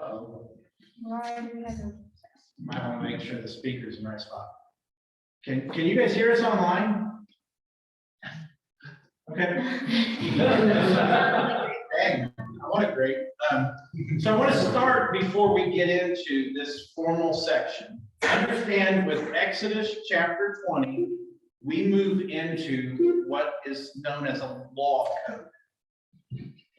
Uh-oh. Might want to make sure the speaker's in the right spot. Can you guys hear us online? Okay. Dang, I want it great. So I want to start before we get into this formal section. Understand with Exodus chapter 20, we move into what is known as a law code.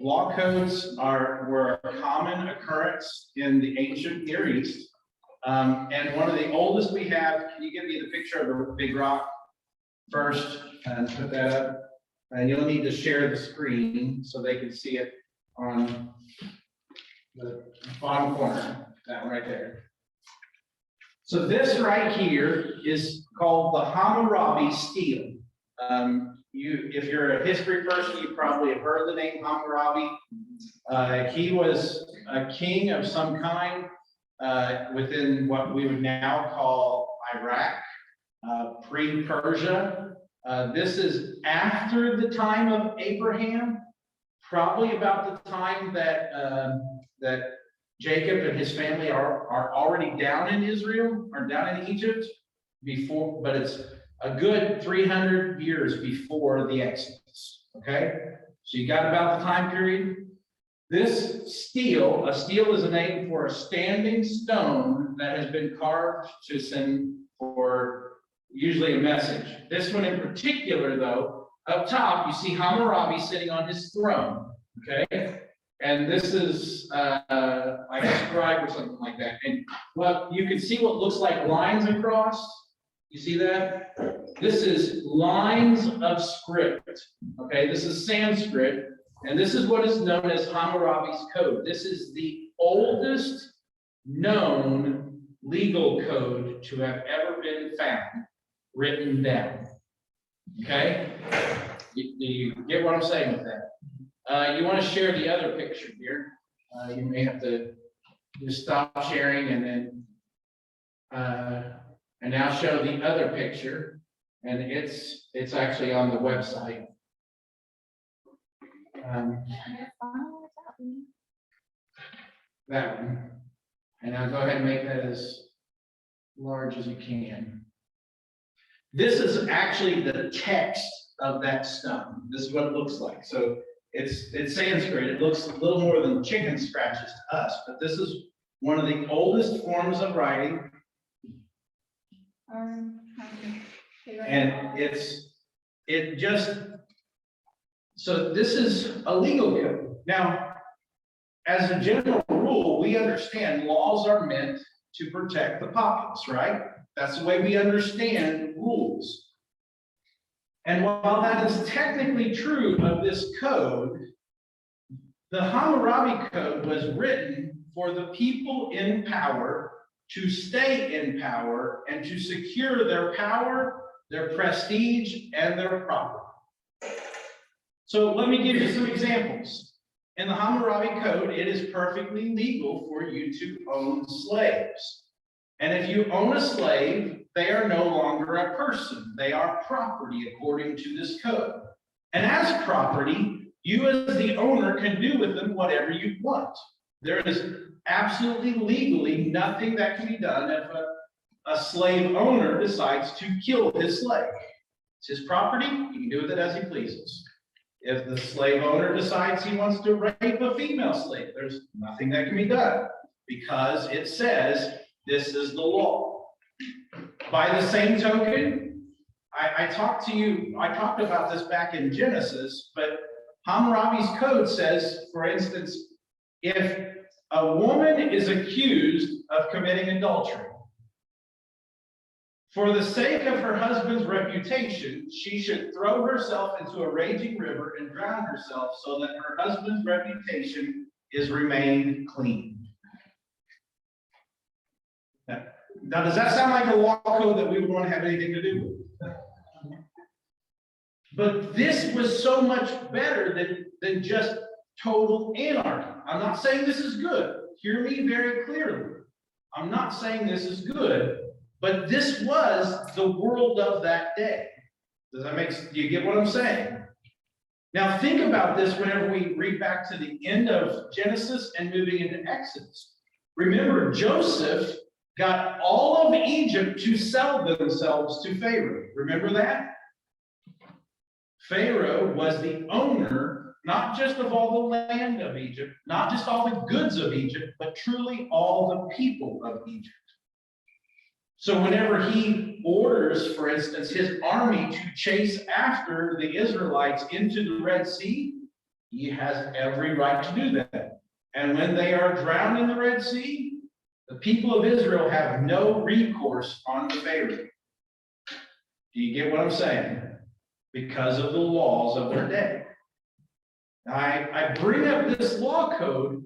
Law codes were a common occurrence in the ancient Near East. And one of the oldest we have, can you give me the picture of the big rock first and put that up? And you'll need to share the screen so they can see it on the bottom corner, that one right there. So this right here is called the Hammurabi stele. If you're a history person, you probably have heard the name Hammurabi. He was a king of some kind within what we would now call Iraq, pre-Persia. This is after the time of Abraham, probably about the time that that Jacob and his family are already down in Israel, or down in Egypt before, but it's a good 300 years before the Exodus. Okay, so you got about the time period. This stele, a stele is a name for a standing stone that has been carved to send for usually a message. This one in particular, though, up top, you see Hammurabi sitting on his throne, okay? And this is like a scribe or something like that. And well, you can see what looks like lines across. You see that? This is lines of script, okay? This is Sanskrit. And this is what is known as Hammurabi's Code. This is the oldest known legal code to have ever been found, written down. Okay? Do you get what I'm saying with that? You want to share the other picture here. You may have to just stop sharing and now show the other picture. And it's actually on the website. That one. And I'll go ahead and make that as large as you can. This is actually the text of that stone. This is what it looks like. So it's Sanskrit. It looks a little more than chicken scratches to us, but this is one of the oldest forms of writing. And so this is a legal code. Now, as a general rule, we understand laws are meant to protect the populace, right? That's the way we understand rules. And while that is technically true of this code, the Hammurabi Code was written for the people in power to stay in power and to secure their power, their prestige, and their property. So let me give you some examples. In the Hammurabi Code, it is perfectly legal for you to own slaves. And if you own a slave, they are no longer a person. They are property according to this code. And as property, you as the owner can do with them whatever you want. There is absolutely legally nothing that can be done if a slave owner decides to kill his slave. It's his property. He can do with it as he pleases. If the slave owner decides he wants to rape a female slave, there's nothing that can be done because it says this is the law. By the same token, I talked about this back in Genesis, but Hammurabi's Code says, for instance, if a woman is accused of committing adultery, for the sake of her husband's reputation, she should throw herself into a raging river and drown herself so that her husband's reputation is remained clean. Now, does that sound like a law code that we would want to have anything to do with? But this was so much better than just total anarchy. I'm not saying this is good. Hear me very clearly. I'm not saying this is good. But this was the world of that day. Do you get what I'm saying? Now think about this whenever we read back to the end of Genesis and moving into Exodus. Remember, Joseph got all of Egypt to sell themselves to Pharaoh. Remember that? Pharaoh was the owner, not just of all the land of Egypt, not just all the goods of Egypt, but truly all the people of Egypt. So whenever he orders, for instance, his army to chase after the Israelites into the Red Sea, he has every right to do that. And when they are drowned in the Red Sea, the people of Israel have no recourse on the Pharaoh. Do you get what I'm saying? Because of the laws of their day. I bring up this law code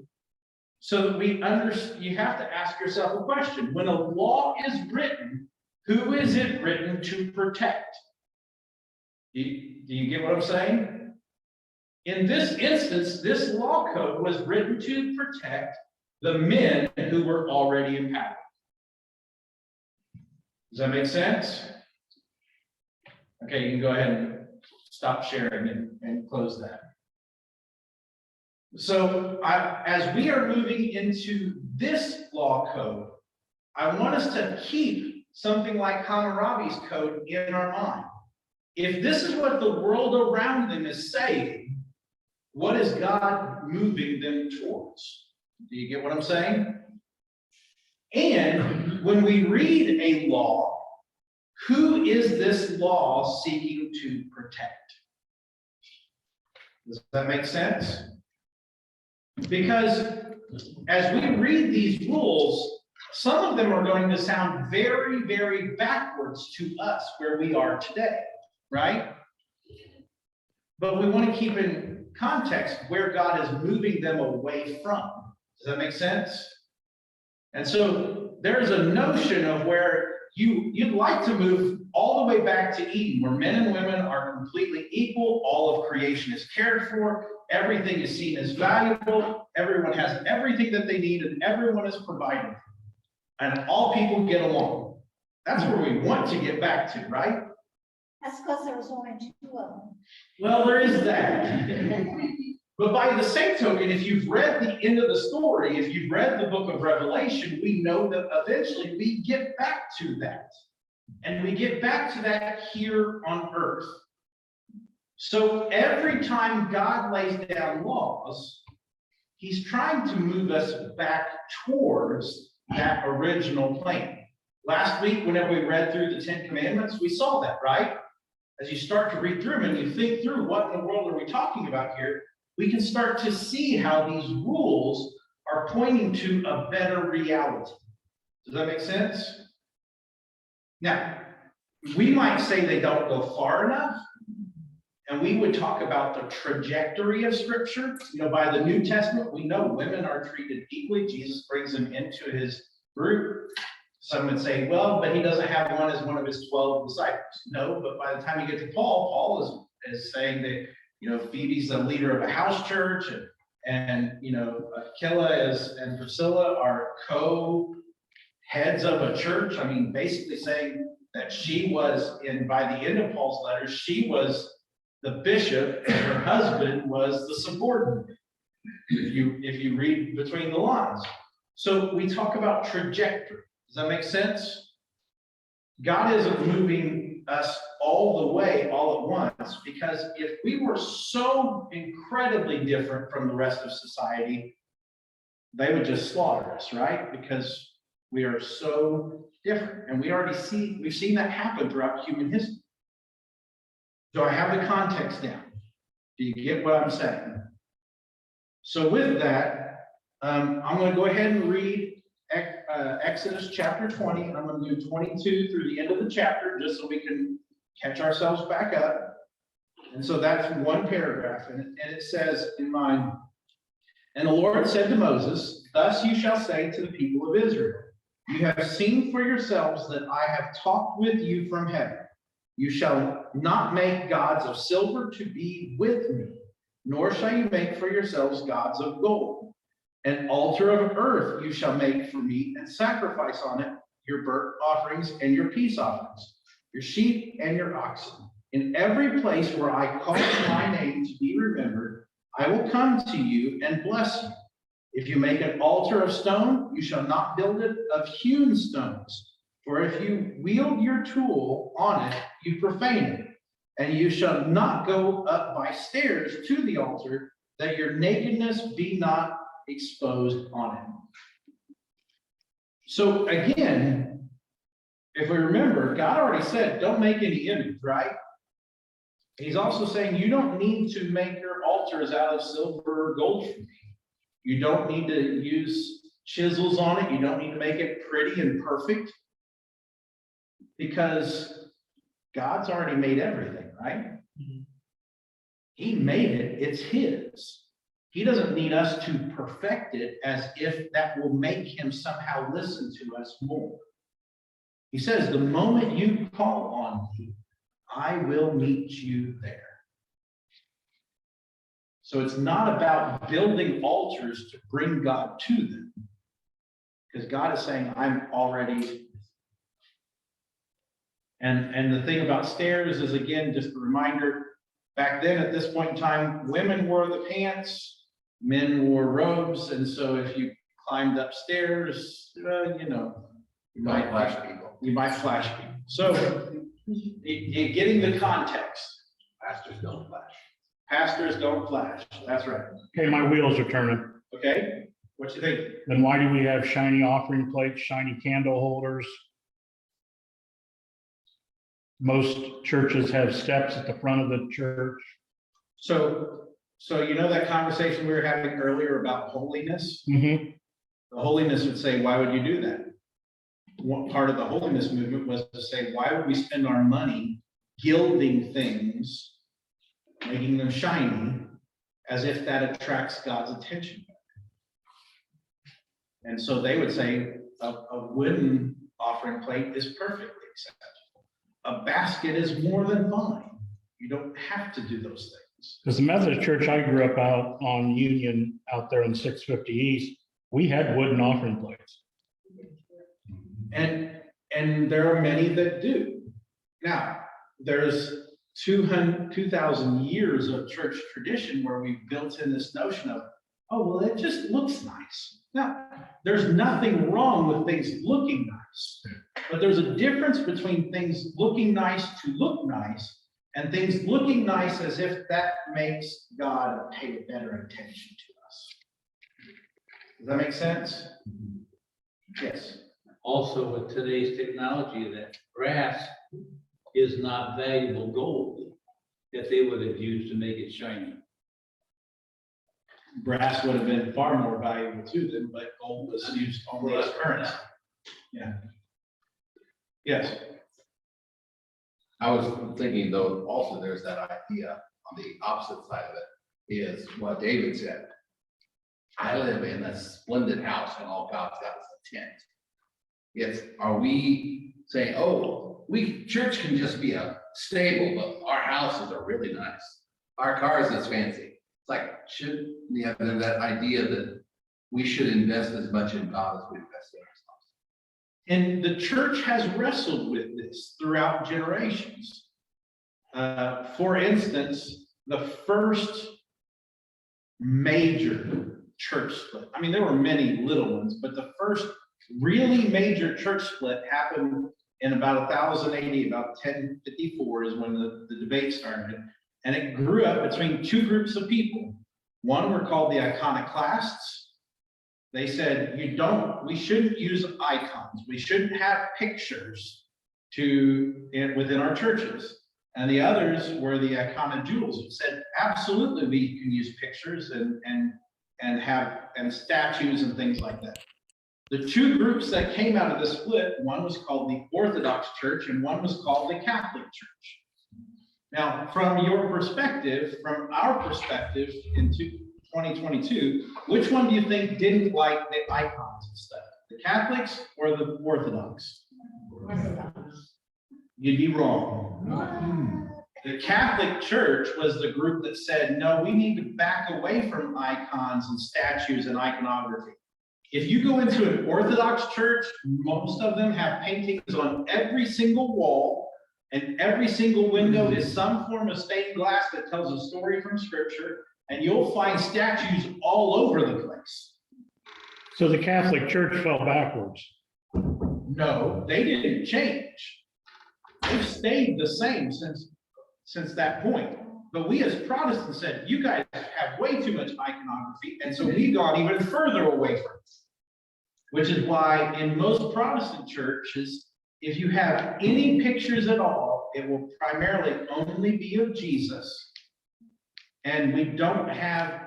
so that we understand. You have to ask yourself a question. When a law is written, who is it written to protect? Do you get what I'm saying? In this instance, this law code was written to protect the men who were already in power. Does that make sense? Okay, you can go ahead and stop sharing and close that. So as we are moving into this law code, I want us to keep something like Hammurabi's code in our mind. If this is what the world around them is saying, what is God moving them towards? Do you get what I'm saying? And when we read a law, who is this law seeking to protect? Does that make sense? Because as we read these rules, some of them are going to sound very, very backwards to us where we are today, right? But we want to keep in context where God is moving them away from. Does that make sense? And so there's a notion of where you'd like to move all the way back to Eden, where men and women are completely equal, all of creation is cared for, everything is seen as valuable, everyone has everything that they need, and everyone is provided, and all people get along. That's where we want to get back to, right? That's because there was only two of them. Well, there is that. But by the same token, if you've read the end of the story, if you've read the book of Revelation, we know that eventually we get back to that. And we get back to that here on earth. So every time God lays down laws, he's trying to move us back towards that original plan. Last week, whenever we read through the 10 Commandments, we saw that, right? As you start to read through them and you think through what in the world are we talking about here, we can start to see how these rules are pointing to a better reality. Does that make sense? Now, we might say they don't go far enough, and we would talk about the trajectory of Scripture. You know, by the New Testament, we know women are treated equally. Jesus brings them into his group. Some would say, well, but he doesn't have one as one of his 12 disciples. No, but by the time you get to Paul, Paul is saying that, you know, Phoebe's the leader of a house church, and you know, Aquila and Priscilla are co-heads of a church. I mean, basically saying that she was, by the end of Paul's letters, she was the bishop and her husband was the subordinate, if you read between the lines. So we talk about trajectory. Does that make sense? God isn't moving us all the way, all at once, because if we were so incredibly different from the rest of society, they would just slaughter us, right? Because we are so different. And we've seen that happen throughout human history. Do I have the context down? Do you get what I'm saying? So with that, I'm going to go ahead and read Exodus chapter 20, and I'm going to do 22 through the end of the chapter, just so we can catch ourselves back up. And so that's one paragraph, and it says in mine, and the Lord said to Moses, thus you shall say to the people of Israel, you have seen for yourselves that I have talked with you from heaven. You shall not make gods of silver to be with me, nor shall you make for yourselves gods of gold. An altar of earth you shall make for me, and sacrifice on it your burnt offerings and your peace offerings, your sheep and your oxen. In every place where I cause my name to be remembered, I will come to you and bless you. If you make an altar of stone, you shall not build it of hewn stones. For if you wield your tool on it, you profane it. And you shall not go up by stairs to the altar, that your nakedness be not exposed on it. So again, if we remember, God already said, don't make any image, right? He's also saying you don't need to make your altars out of silver or gold for me. You don't need to use chisels on it. You don't need to make it pretty and perfect, because God's already made everything, right? He made it. It's his. He doesn't need us to perfect it as if that will make him somehow listen to us more. He says, the moment you call on me, I will meet you there. So it's not about building altars to bring God to them, because God is saying, I'm already. And the thing about stairs is, again, just a reminder, back then at this point in time, women wore the pants, men wore robes. And so if you climbed upstairs, you might flash people. You might flash people. So you're getting the context. Pastors don't flash. Pastors don't flash. That's right. Okay, my wheels are turning. Okay, what you think? Then why do we have shiny offering plates, shiny candle holders? Most churches have steps at the front of the church. So you know that conversation we were having earlier about holiness? Mm-hmm. The holiness would say, why would you do that? One part of the holiness movement was to say, why would we spend our money gilding things, making them shiny, as if that attracts God's attention? And so they would say a wooden offering plate is perfectly acceptable. A basket is more than fine. You don't have to do those things. Because the Methodist church I grew up out on Union out there in 650 East, we had wooden offering plates. And there are many that do. Now, there's 2,000 years of church tradition where we've built in this notion of, oh, well, it just looks nice. Now, there's nothing wrong with things looking nice, but there's a difference between things looking nice to look nice and things looking nice as if that makes God pay better attention to us. Does that make sense? Yes. Also, with today's technology, that brass is not valuable gold that they would have used to make it shiny. Brass would have been far more valuable to them, but gold was used only as currency. Yeah. Yes. I was thinking though, also there's that idea on the opposite side of it is what David said. I live in a splendid house and all God's got is a tent. Are we saying, oh, church can just be a stable, but our houses are really nice. Our cars is fancy. It's like, should we have that idea that we should invest as much in God as we invest in ourselves? And the church has wrestled with this throughout generations. For instance, the first major church split, I mean, there were many little ones, but the first really major church split happened in about 1000 AD, about 1054 is when the debate started. And it grew up between two groups of people. One were called the iconoclasts. They said, we shouldn't use icons. We shouldn't have pictures within our churches. And the others were the iconojewels, who said, absolutely, we can use pictures and statues and things like that. The two groups that came out of the split, one was called the Orthodox Church and one was called the Catholic Church. Now, from your perspective, from our perspective in 2022, which one do you think didn't like the icons and stuff? The Catholics or the Orthodox? You'd be wrong. The Catholic Church was the group that said, no, we need to back away from icons and statues and iconography. If you go into an Orthodox church, most of them have paintings on every single wall, and every single window is some form of stained glass that tells a story from Scripture, and you'll find statues all over the place. So the Catholic Church fell backwards. No, they didn't change. They've stayed the same since that point. But we as Protestants said, you guys have way too much iconography, and so we've gone even further away from it. Which is why in most Protestant churches, if you have any pictures at all, it will primarily only be of Jesus. And we don't have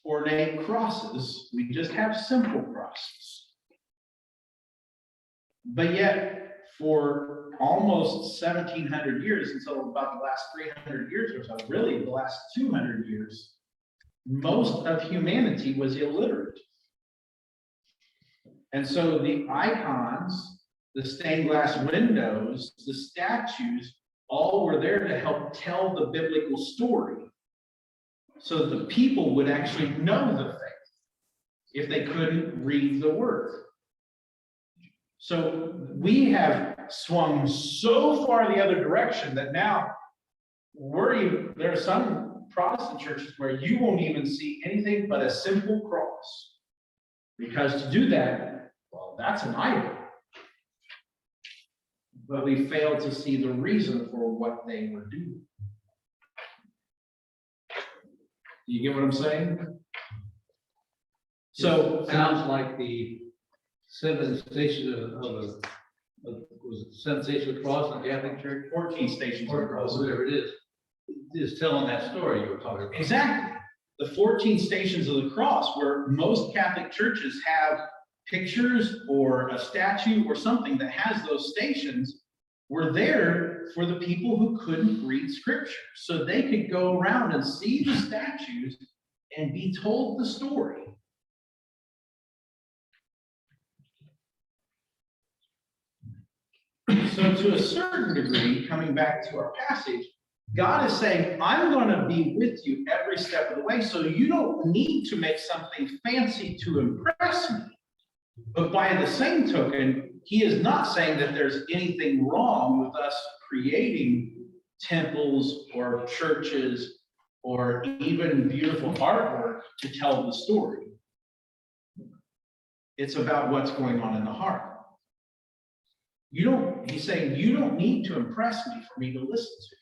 ornate crosses, we just have simple crosses. But yet, for almost 1700 years, until about the last 300 years or so, really the last 200 years, most of humanity was illiterate. And so the icons, the stained glass windows, the statues, all were there to help tell the biblical story, so that the people would actually know the faith if they couldn't read the word. So we have swung so far the other direction that now there are some Protestant churches where you won't even see anything but a simple cross. Because to do that, well, that's an idol. But we fail to see the reason for what they were doing. Do you get what I'm saying? So Sounds like the seven stations was it seven stations of the cross in the Catholic Church? 14 stations of the cross. Whatever it is telling that story you were talking about. Exactly. The 14 stations of the cross, where most Catholic churches have pictures or a statue or something that has those stations, were there for the people who couldn't read scripture. So they could go around and see the statues and be told the story. So to a certain degree, coming back to our passage, God is saying, I'm going to be with you every step of the way, so you don't need to make something fancy to impress me. But by the same token, he is not saying that there's anything wrong with us creating temples or churches or even beautiful artwork to tell the story. It's about what's going on in the heart. He's saying, you don't need to impress me for me to listen to you.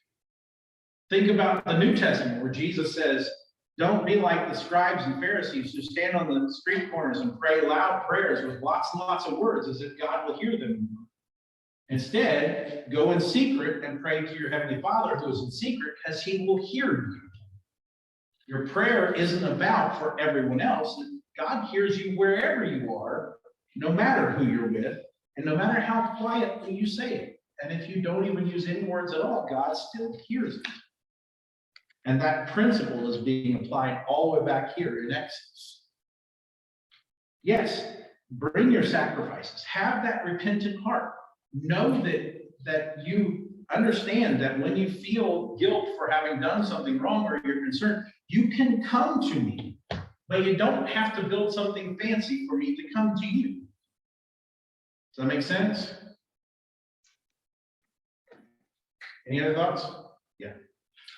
Think about the New Testament where Jesus says, don't be like the scribes and Pharisees who stand on the street corners and pray loud prayers with lots and lots of words as if God will hear them. Instead, go in secret and pray to your heavenly Father who is in secret, because he will hear you. Your prayer isn't about for everyone else. God hears you wherever you are, no matter who you're with, and no matter how quietly you say it. And if you don't even use any words at all, God still hears it. And that principle is being applied all the way back here in Exodus. Yes, bring your sacrifices. Have that repentant heart. Know that you understand that when you feel guilt for having done something wrong or you're concerned, you can come to me. But you don't have to build something fancy for me to come to you. Does that make sense? Any other thoughts? Yeah.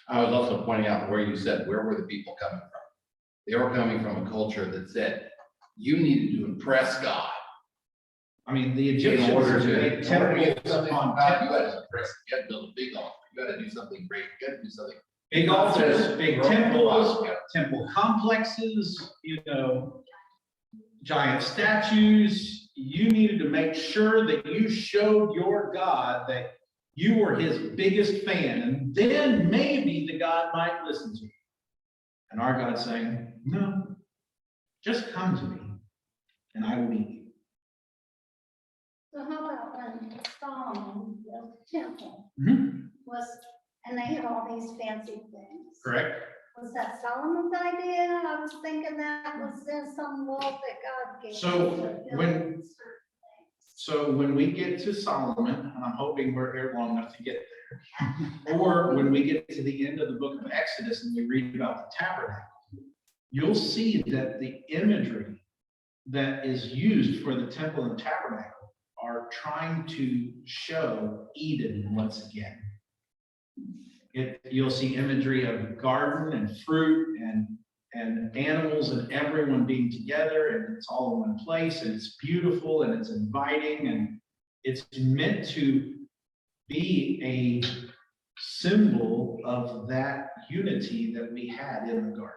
I was also pointing out where you said, where were the people coming from? They were coming from a culture that said, you needed to impress God. I mean, the In Egyptians order to made get temples something on from God, you temples. got to impress, you got to build a big altar, you got to do something great, you got to do something. Big altars, big temples, temple complexes, giant statues. You needed to make sure that you showed your God that you were his biggest fan, and then maybe the God might listen to you. And our God's saying, no, just come to me, and I will lead you. So how about when Solomon built the temple Mhm. and they had all these fancy things? Correct? Was that Solomon's idea? I was thinking that was in some law that God gave. So, us to build when- certain things. So when we get to Solomon, and I'm hoping we're here long enough to get there, or when we get to the end of the book of Exodus and we read about the tabernacle, you'll see that the imagery that is used for the temple and tabernacle are trying to show Eden once again. You'll see imagery of garden and fruit and and animals and everyone being together, and it's all in one place, and it's beautiful, and it's inviting, and it's meant to be a symbol of that unity that we had in the garden.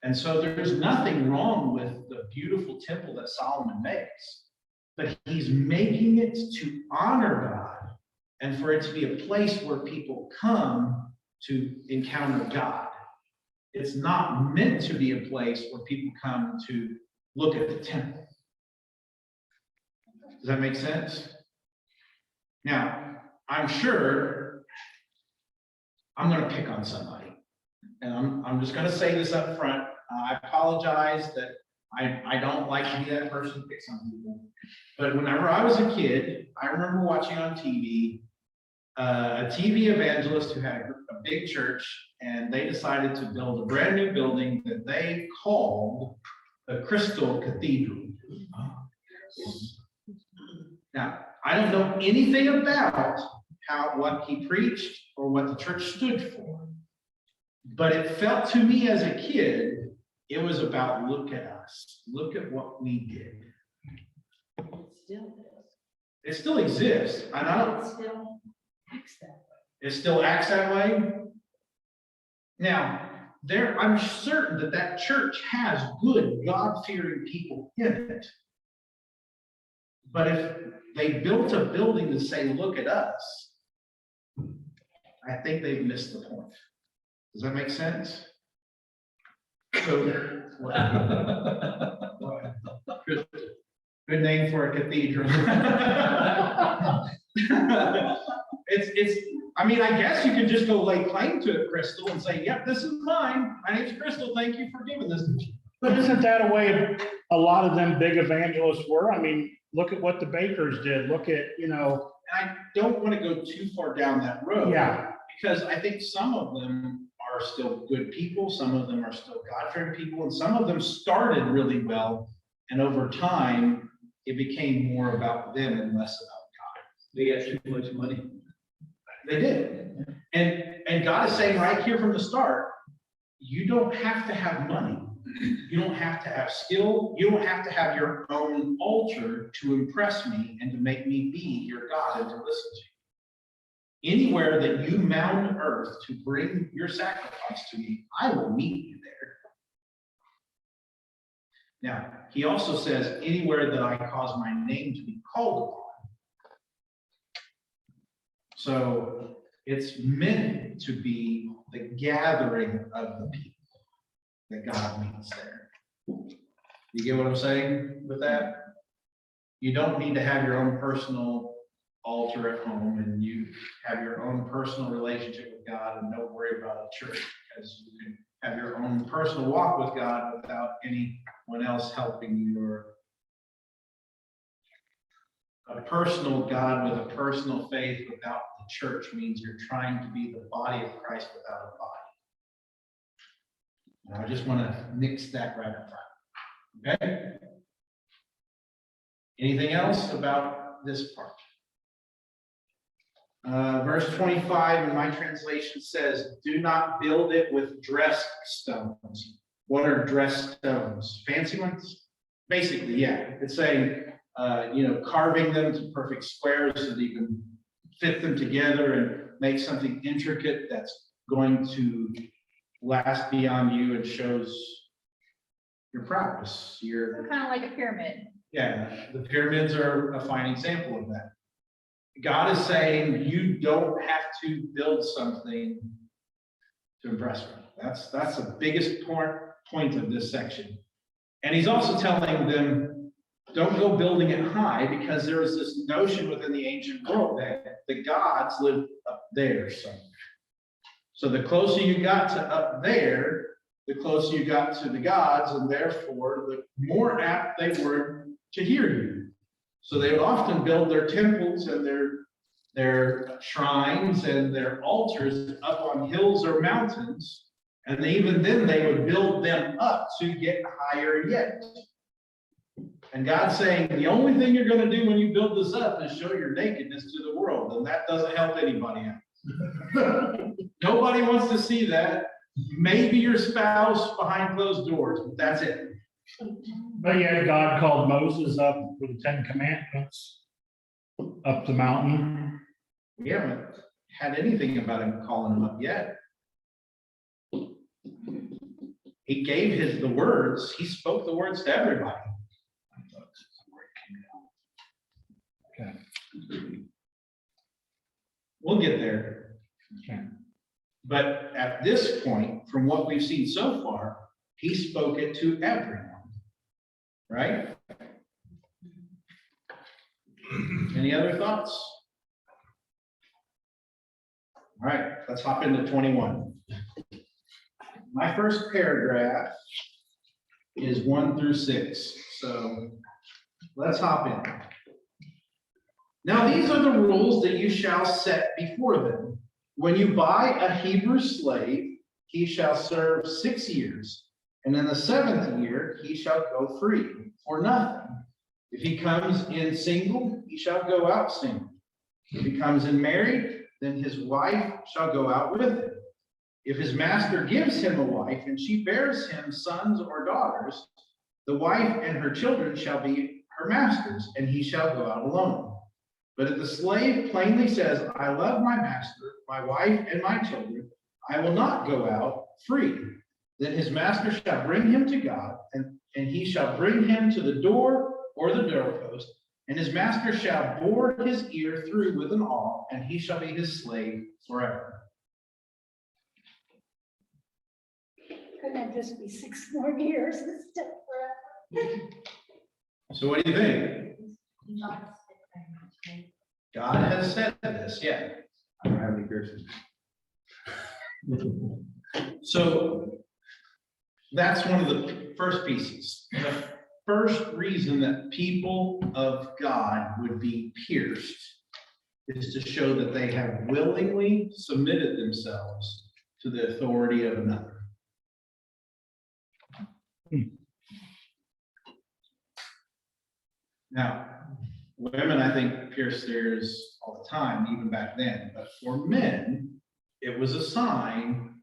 And so there's nothing wrong with the beautiful temple that Solomon makes, but he's making it to honor God and for it to be a place where people come to encounter God. It's not meant to be a place where people come to look at the temple. Does that make sense? Now, I'm sure I'm going to pick on somebody, and I'm just going to say this up front. I apologize that I don't like to be that person to pick on people. But whenever I was a kid, I remember watching on TV a TV evangelist who had a big church, and they decided to build a brand new building that they called the Crystal Cathedral. Now, I don't know anything about what he preached or what the church stood for, but it felt to me as a kid, it was about look at us, look at what we did. It still exists, and I don't. It still acts that way. Now, I'm certain that church has good, God-fearing people in it. But if they built a building to say, look at us, I think they've missed the point. Does that make sense? So, good name for a cathedral. I mean, I guess you could just go lay claim to it, Crystal, and say, yep, this is mine. My name's Crystal. Thank you for giving this to me. But isn't that a way a lot of them big evangelists were? I mean, look at what the Bakers did. Look at, And I don't want to go too far down that road. Yeah. Because I think some of them are still good people. Some of them are still God-fearing people. And some of them started really well. And over time, it became more about them and less about God. They got too much money. They did. And God is saying right here from the start, you don't have to have money. You don't have to have skill. You don't have to have your own altar to impress me and to make me be your God and to listen to you. Anywhere that you mound earth to bring your sacrifice to me, I will meet you there. Now, he also says, anywhere that I cause my name to be called upon. So it's meant to be the gathering of the people that God meets there. You get what I'm saying with that? You don't need to have your own personal altar at home and you have your own personal relationship with God and don't worry about a church, because you can have your own personal walk with God without anyone else helping you. Or a personal God with a personal faith without the church means you're trying to be the body of Christ without a body. And I just want to mix that right up front. Okay? Anything else about this part? Verse 25 in my translation says, do not build it with dressed stones. What are dressed stones? Fancy ones? Basically, yeah. It's saying, carving them to perfect squares so that you can fit them together and make something intricate that's going to last beyond you and shows your prowess. So kind of like a pyramid. Yeah, the pyramids are a fine example of that. God is saying you don't have to build something to impress me. That's the biggest point of this section. And he's also telling them, don't go building it high, because there was this notion within the ancient world that the gods lived up there somewhere. So the closer you got to up there, the closer you got to the gods, and therefore the more apt they were to hear you. So they would often build their temples and their shrines and their altars up on hills or mountains. And even then they would build them up to get higher yet. And God's saying, the only thing you're going to do when you build this up is show your nakedness to the world. And that doesn't help anybody out. Nobody wants to see that. Maybe your spouse behind closed doors, but that's it. But yeah, God called Moses up for the 10 Commandments up the mountain. We haven't had anything about him calling him up yet. He gave the words, he spoke the words to everybody. Okay. We'll get there. Okay. But at this point, from what we've seen so far, he spoke it to everyone. Right? Any other thoughts? All right, let's hop into 21. My first paragraph is 1 through 6. So let's hop in. Now, these are the rules that you shall set before them. When you buy a Hebrew slave, he shall serve 6 years, and in the 7th year he shall go free for nothing. If he comes in single, he shall go out single. If he comes in married, then his wife shall go out with him. If his master gives him a wife, and she bears him sons or daughters, the wife and her children shall be her master's, and he shall go out alone. But if the slave plainly says, I love my master, my wife, and my children, I will not go out free. Then his master shall bring him to God, and he shall bring him to the door or the doorpost, and his master shall bore his ear through with an awl, and he shall be his slave forever. Couldn't it just be 6 more years instead of forever? So what do you think? God has said this, yeah. I don't have any piercings. So that's one of the first pieces. The first reason that people of God would be pierced is to show that they have willingly submitted themselves to the authority of another. Now, women, I think, pierce theirs all the time, even back then. But for men, it was a sign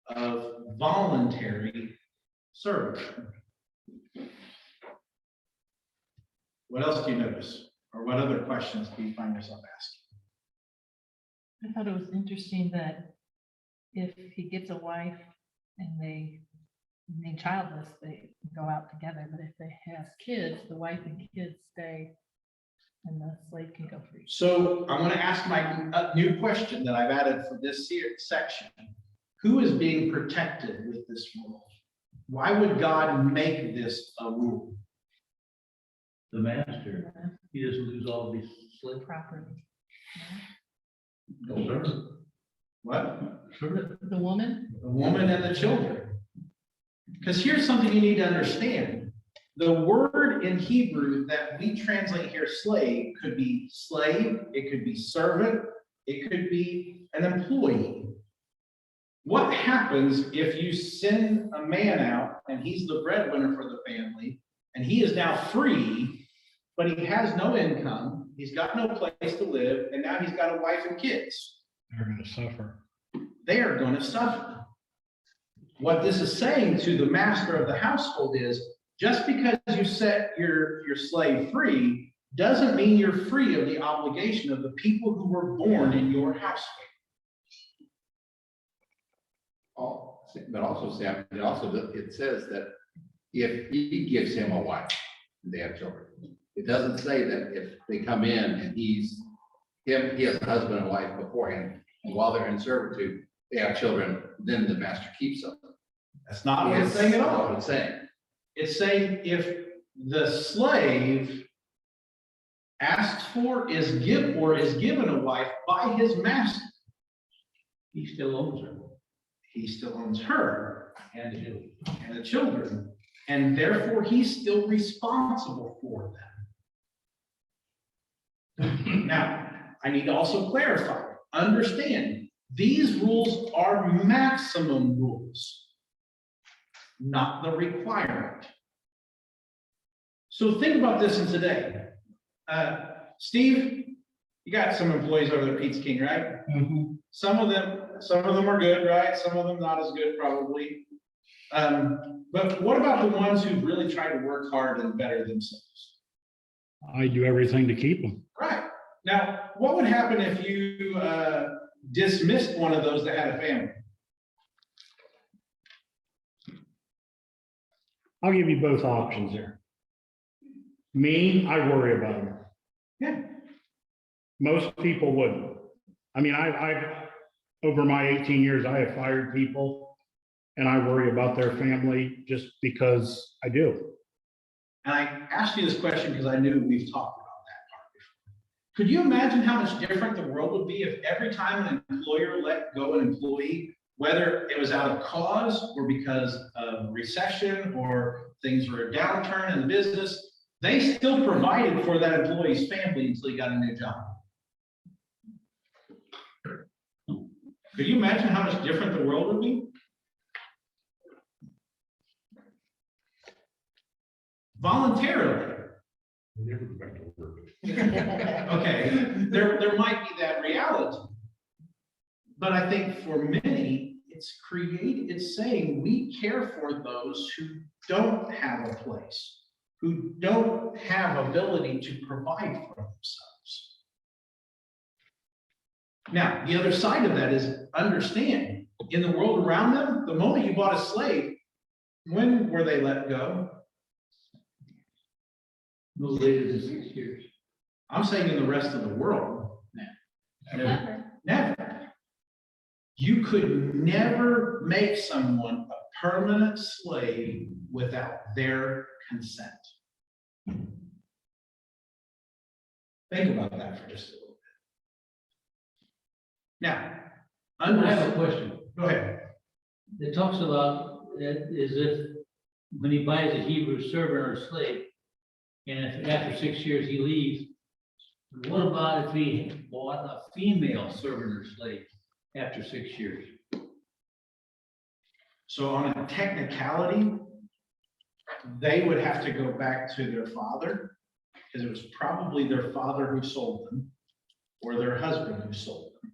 of voluntary service. What else do you notice? Or what other questions do you find yourself asking? I thought it was interesting that if he gets a wife and they remain childless, they go out together, but if they have kids, the wife and kids stay and the slave can go free. So I want to ask my new question that I've added for this section. Who is being protected with this rule? Why would God make this a rule? The master, he doesn't lose all of his slave Property. property. What? The woman, The woman and the children. Because here's something you need to understand. The word in Hebrew that we translate here, slave, could be slave, it could be servant, it could be an employee. What happens if you send a man out and he's the breadwinner for the family and he is now free, but he has no income, he's got no place to live, and now he's got a wife and kids? They're going to suffer. They are going to suffer. What this is saying to the master of the household is, just because you set your slave free doesn't mean you're free of the obligation of the people who were born in your household. But also, Sam, it says that if he gives him a wife, they have children. It doesn't say that if they come in and he has a husband and wife beforehand, and while they're in servitude, they have children, then the master keeps them. That's not what it's saying at That's all. what it's saying. It's saying if the slave asks for, is given a wife by his master, He still owns her he still owns her and the children. and the children, and therefore he's still responsible for them. Now, I need to also clarify, understand, these rules are maximum rules, not the requirement. So think about this in today. Steve, You got some employees over there, Pizza King, right? Mhm. Some of them are good, right? Some of them not as good, probably. But what about the ones who really try to work hard and better themselves? I do everything to keep them. Right. Now, what would happen if you dismissed one of those that had a family? I'll give you both options here. Me, I worry about them. Yeah. Most people wouldn't. I mean, over my 18 years, I have fired people and I worry about their family just because I do. And I asked you this question because I knew we've talked about that part before. Could you imagine how much different the world would be if every time an employer let go an employee, whether it was out of cause or because of recession or things were a downturn in the business, they still provided for that employee's family until he got a new job? Could you imagine how much different the world would be? Voluntarily. Never go back to work. Okay, there might be that reality. But I think for many, it's saying we care for those who don't have a place, who don't have ability to provide for themselves. Now, the other side of that is understand, in the world around them, the moment you bought a slave, when were they let go? No later than 6 years. I'm saying in the rest of the world. Never. You could never make someone a permanent slave without their consent. Think about that for just a little bit. Now, I have a question. Go ahead. It talks about that as if when he buys a Hebrew servant or a slave, and if after 6 years he leaves, what about if he bought a female servant or slave after 6 years? So on a technicality, they would have to go back to their father, because it was probably their father who sold them, or their husband who sold them.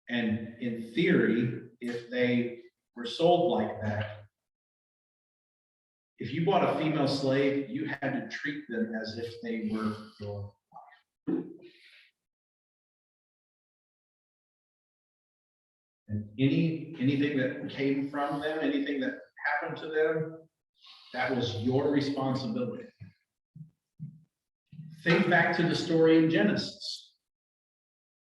And in theory, if they were sold like that, if you bought a female slave, you had to treat them as if they were your wife. And anything that came from them, anything that happened to them, that was your responsibility. Think back to the story in Genesis.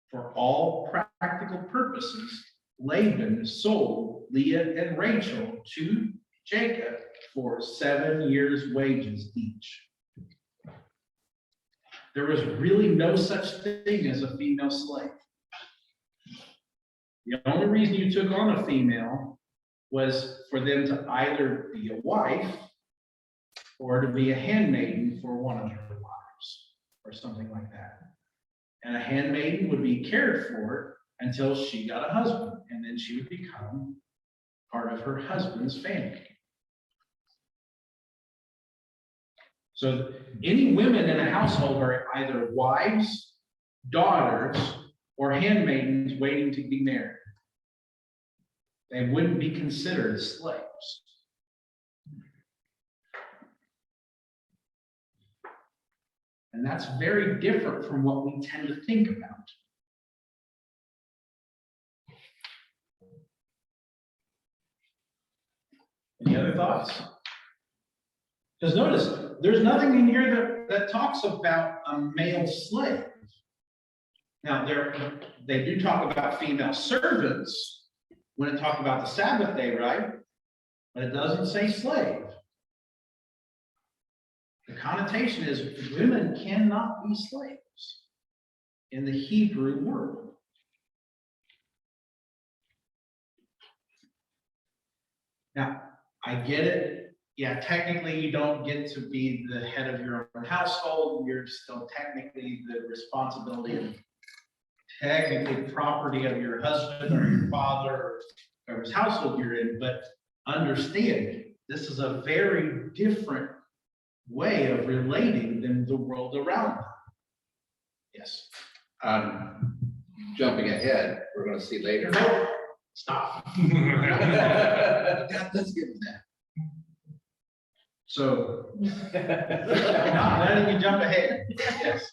For all practical purposes, Laban sold Leah and Rachel to Jacob for 7 years' wages each. There was really no such thing as a female slave. The only reason you took on a female was for them to either be a wife or to be a handmaiden for one of her wives or something like that. And a handmaiden would be cared for until she got a husband, and then she would become part of her husband's family. So any women in a household are either wives, daughters, or handmaidens waiting to be married. They wouldn't be considered slaves. And that's very different from what we tend to think about. Any other thoughts? Because notice, there's nothing in here that talks about a male slave. Now, they do talk about female servants when it talks about the Sabbath day, right? But it doesn't say slave. The connotation is women cannot be slaves in the Hebrew world. Now, I get it. Yeah, technically you don't get to be the head of your own household. You're still technically the responsibility of technically property of your husband or your father or whoever's household you're in. But understand, this is a very different way of relating than the world around them. Yes. Jumping ahead, we're gonna see later. Stop. Let's get to that. So, not letting you jump ahead. Yes.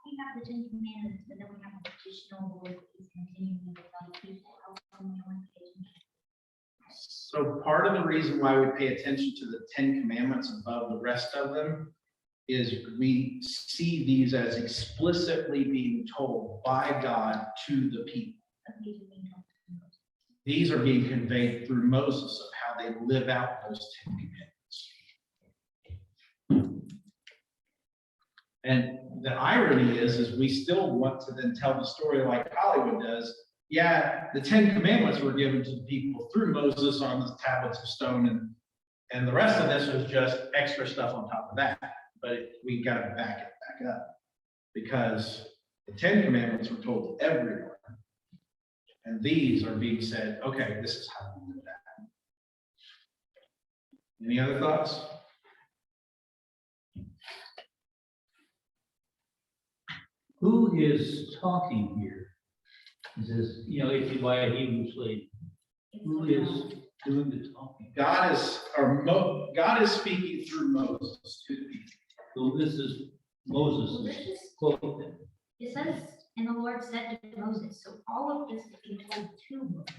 We have the 10 commandments, but then we have additional rules that he's continuing to tell people. How come we don't pay attention? So part of the reason why we pay attention to the 10 commandments above the rest of them is we see these as explicitly being told by God to the people. But these are being told to us. These are being conveyed through Moses of how they live out those 10 commandments. And the irony is we still want to then tell the story like Hollywood does. Yeah, the 10 commandments were given to the people through Moses on the tablets of stone, and the rest of this was just extra stuff on top of that. But we got to back it back up, because the 10 commandments were told to everyone. And these are being said, okay, this is how we do that. Any other thoughts? Who is talking here? It says, if you buy a Hebrew slave, who is doing the talking? God is speaking through Moses to the people. So this is Well, Moses' this is, quote. Then. it says, and the Lord said to Moses, so all of this is being told to Moses.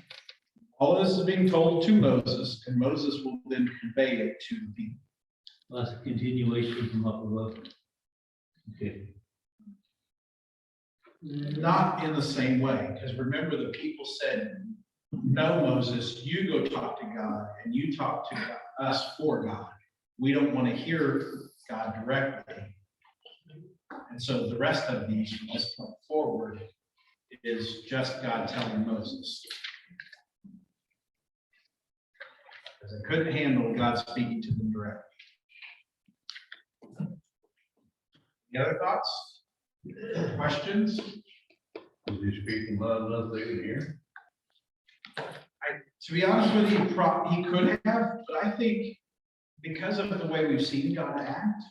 All of this is being told to Moses, and Moses will then convey it to the people. Well, that's a continuation from up above. Okay. Not in the same way, because remember the people said, no, Moses, you go talk to God and you talk to us for God. We don't want to hear God directly. And so the rest of these from this point forward is just God telling Moses. Because they couldn't handle God speaking to them directly. Any other thoughts? Questions? Is he speaking loud enough they can hear? To be honest with you, he could have, but I think because of the way we've seen God act,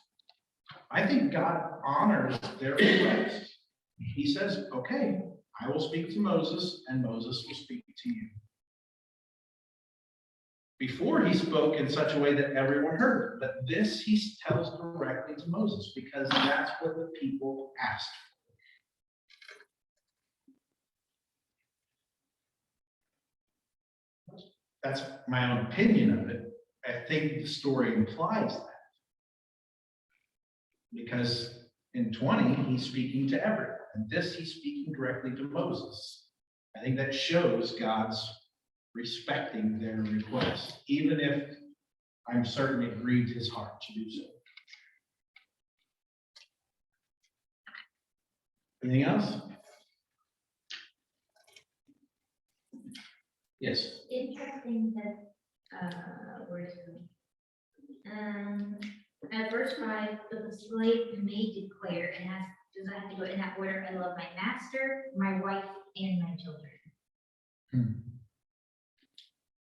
I think God honors their request. He says, okay, I will speak to Moses and Moses will speak to you. Before he spoke in such a way that everyone heard, but this he tells directly to Moses because that's what the people asked for. That's my own opinion of it. I think the story implies that. Because in 20, he's speaking to everyone, and this he's speaking directly to Moses. I think that shows God's respecting their request, even if I'm certain it grieved his heart to do so. Anything else? Yes. Interesting that, where is it? At verse 5, that the slave may declare, and does that have to go in that order? I love my master, my wife, and my children.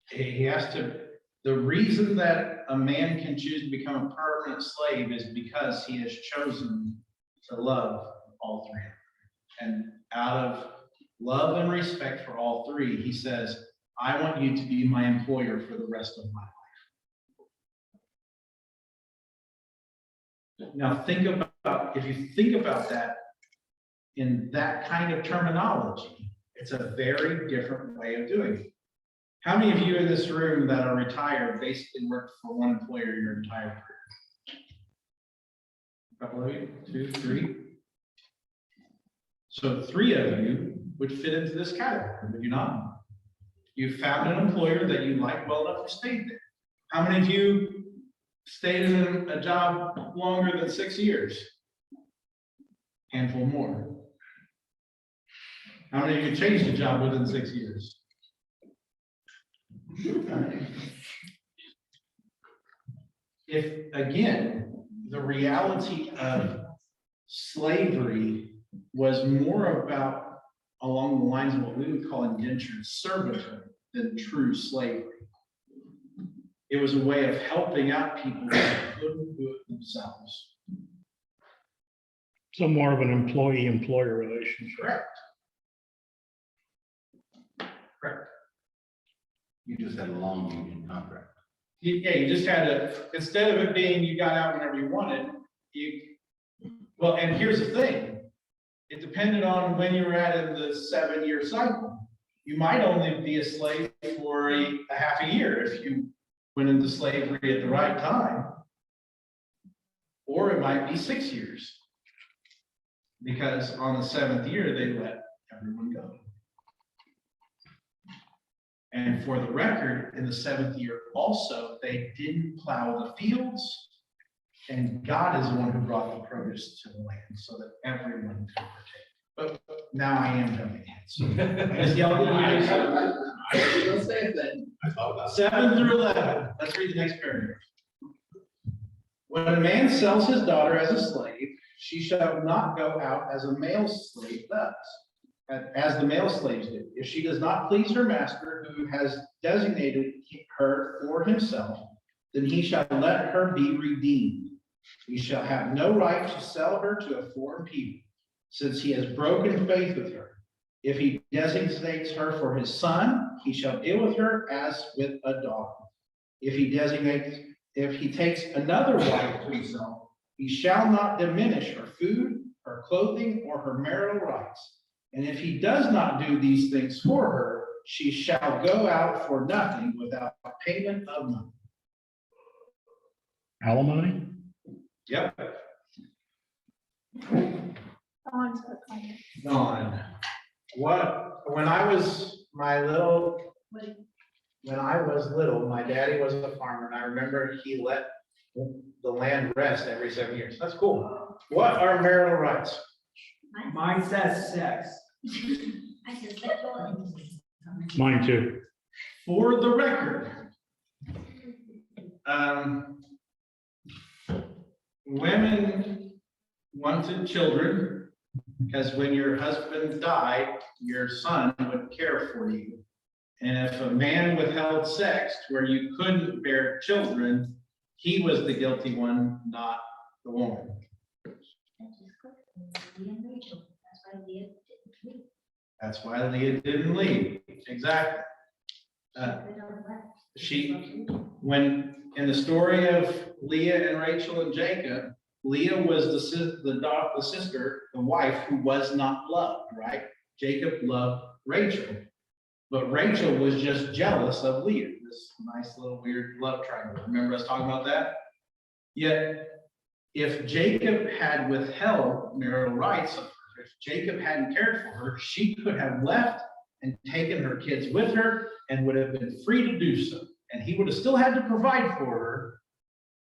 He has to, the reason that a man can choose to become a permanent slave is because he has chosen to love all three. And out of love and respect for all three, he says, I want you to be my employer for the rest of my life. Now think about, if you think about that in that kind of terminology, it's a very different way of doing it. How many of you in this room that are retired basically worked for one employer your entire career? A couple of you, 2, 3. So 3 of you would fit into this category, would you not? You found an employer that you liked well enough to stay there. How many of you stayed in a job longer than 6 years? Handful more. How many of you changed a job within 6 years? If, again, the reality of slavery was more about along the lines of what we would call indentured servitude than true slavery. It was a way of helping out people who couldn't do it themselves. So more of an employee-employer relationship. Correct. Correct. You just had a long union contract. Yeah, you just had to, instead of it being you got out whenever you wanted, well, and here's the thing. It depended on when you were at in the 7-year cycle. You might only be a slave for a half a year if you went into slavery at the right time. Or it might be 6 years. Because on the 7th year, they let everyone go. And for the record, in the 7th year also, they didn't plow the fields. And God is the one who brought the produce to the land so that everyone could partake. But now I am jumping ahead. So Ms. Yeldon, I was gonna say that. I thought about it. 7 through 11. Let's read the next paragraph. When a man sells his daughter as a slave, she shall not go out as a male slave does, as the male slaves do. If she does not please her master, who has designated her for himself, then he shall let her be redeemed. He shall have no right to sell her to a foreign people, since he has broken faith with her. If he designates her for his son, he shall deal with her as with a daughter. If he takes another wife to himself, he shall not diminish her food, her clothing, or her marital rights. And if he does not do these things for her, she shall go out for nothing without payment of money. Alimony? Yep. On to the claim. Gone. When I was little, my daddy was a farmer, and I remember he let the land rest every 7 years. That's cool. What are marital rights? Mine says sex. I said sexual intimacy. Mine too. For the record, women wanted children because when your husband died, your son would care for you. And if a man withheld sex where you couldn't bear children, he was the guilty one, not the woman. That's just quick. Leah and Rachel. That's why Leah didn't leave. That's why Leah didn't leave. Exactly. She could have left. When in the story of Leah and Rachel and Jacob, Leah was the sister, the wife who was not loved, right? Jacob loved Rachel, but Rachel was just jealous of Leah, this nice little weird love triangle. Remember us talking about that? Yet, if Jacob had withheld marital rights of her, if Jacob hadn't cared for her, she could have left and taken her kids with her and would have been free to do so. And he would have still had to provide for her,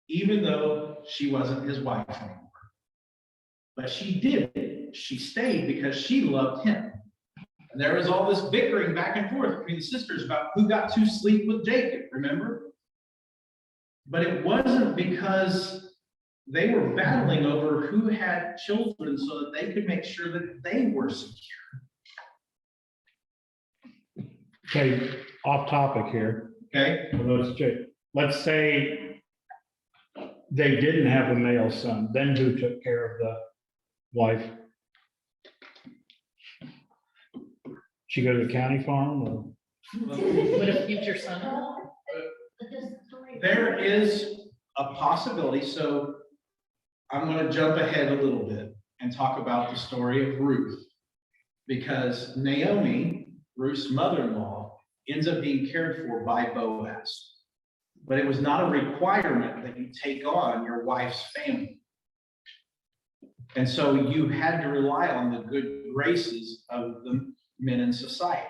even though she wasn't his wife anymore. But she did. She stayed because she loved him. And there was all this bickering back and forth between the sisters about who got to sleep with Jacob, remember? But it wasn't because they were battling over who had children so that they could make sure that they were secure. Okay, off topic here. Okay? Let's say they didn't have a male son, then who took care of the wife? She go to the county farm or? Would a future son? But this story. There is a possibility, so I'm going to jump ahead a little bit and talk about the story of Ruth. Because Naomi, Ruth's mother-in-law, ends up being cared for by Boaz. But it was not a requirement that you take on your wife's family. And so you had to rely on the good graces of the men in society.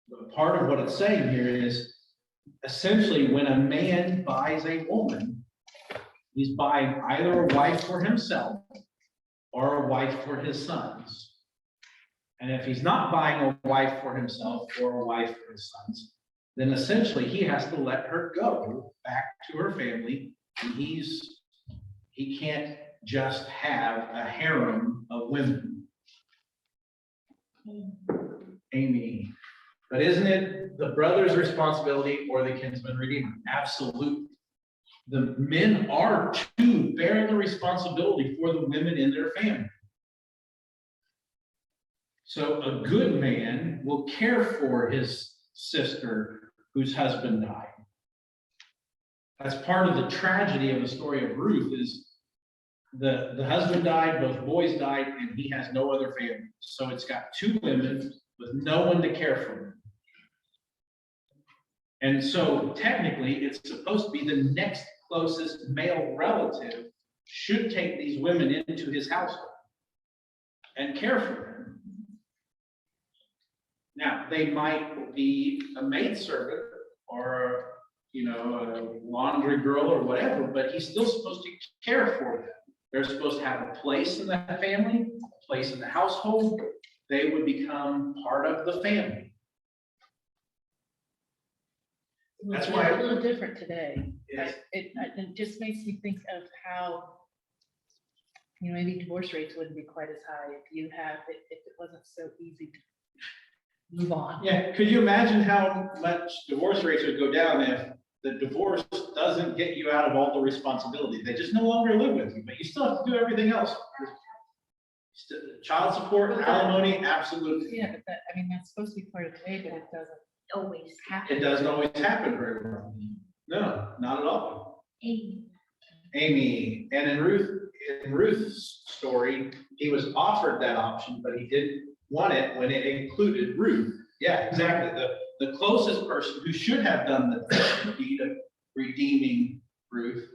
But part of what it's saying here is essentially when a man buys a woman, he's buying either a wife for himself or a wife for his sons. And if he's not buying a wife for himself or a wife for his sons, then essentially he has to let her go back to her family. And he can't just have a harem of women. Amy. But isn't it the brother's responsibility or the kinsman redeemer? Absolutely. The men are to bear the responsibility for the women in their family. So a good man will care for his sister whose husband died. That's part of the tragedy of the story of Ruth is the husband died, both boys died, and he has no other family. So it's got two women with no one to care for them. And so technically, it's supposed to be the next closest male relative should take these women into his household and care for them. Now, they might be a maidservant or, a laundry girl or whatever, but he's still supposed to care for them. They're supposed to have a place in the family, a place in the household. They would become part of the family. That's why It's a little different today. Yes. It just makes me think of how, maybe divorce rates wouldn't be quite as high if it wasn't so easy to move on. Yeah, could you imagine how much divorce rates would go down if the divorce doesn't get you out of all the responsibility? They just no longer live with you, but you still have to do everything else. Child support, alimony, absolutely. Yeah, but that's supposed to be part of the way, but it doesn't Always. happen. It doesn't always happen very well. No, not at all. Amy, and in Ruth's story, he was offered that option, but he didn't want it when it included Ruth. Yeah, exactly. The closest person who should have done the deed of redeeming Ruth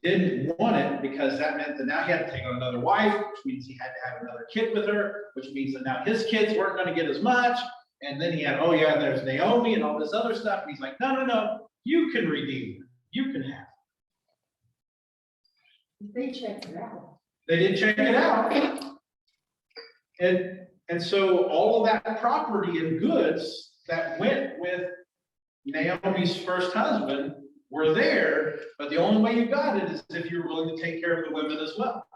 didn't want it because that meant that now he had to take on another wife, which means he had to have another kid with her, which means that now his kids weren't going to get as much. And then he had, there's Naomi and all this other stuff. And he's like, no, you can redeem her. You can have it. They checked it out. They did check it out. And so all of that property and goods that went with Naomi's first husband were there, but the only way you got it is if you're willing to take care of the women as well.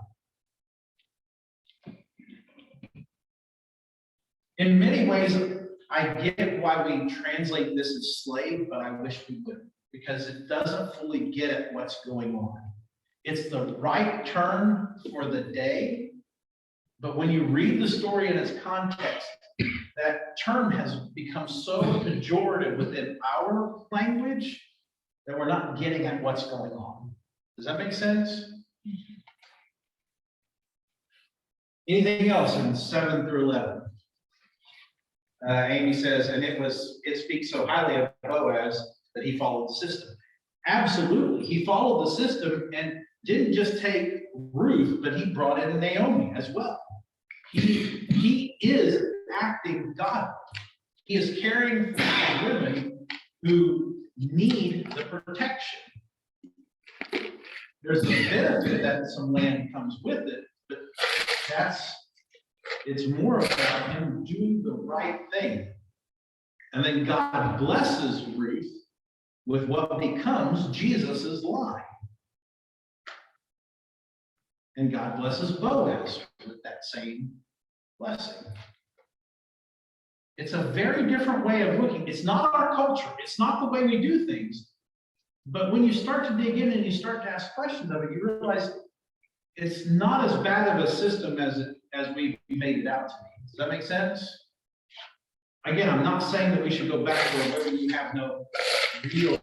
In many ways, I get why we translate this as slave, but I wish we wouldn't, because it doesn't fully get at what's going on. It's the right term for the day, but when you read the story in its context, that term has become so pejorative within our language that we're not getting at what's going on. Does that make sense? Anything else in 7 through 11? Amy says, and it speaks so highly of Boaz that he followed the system. Absolutely, he followed the system and didn't just take Ruth, but he brought in Naomi as well. He is acting godly. He is caring for women who need the protection. There's a benefit that some land comes with it, but it's more about him doing the right thing. And then God blesses Ruth with what becomes Jesus's line. And God blesses Boaz with that same blessing. It's a very different way of looking. It's not our culture. It's not the way we do things. But when you start to dig in and you start to ask questions of it, you realize it's not as bad of a system as we made it out to be. Does that make sense? Again, I'm not saying that we should go back to where you have no real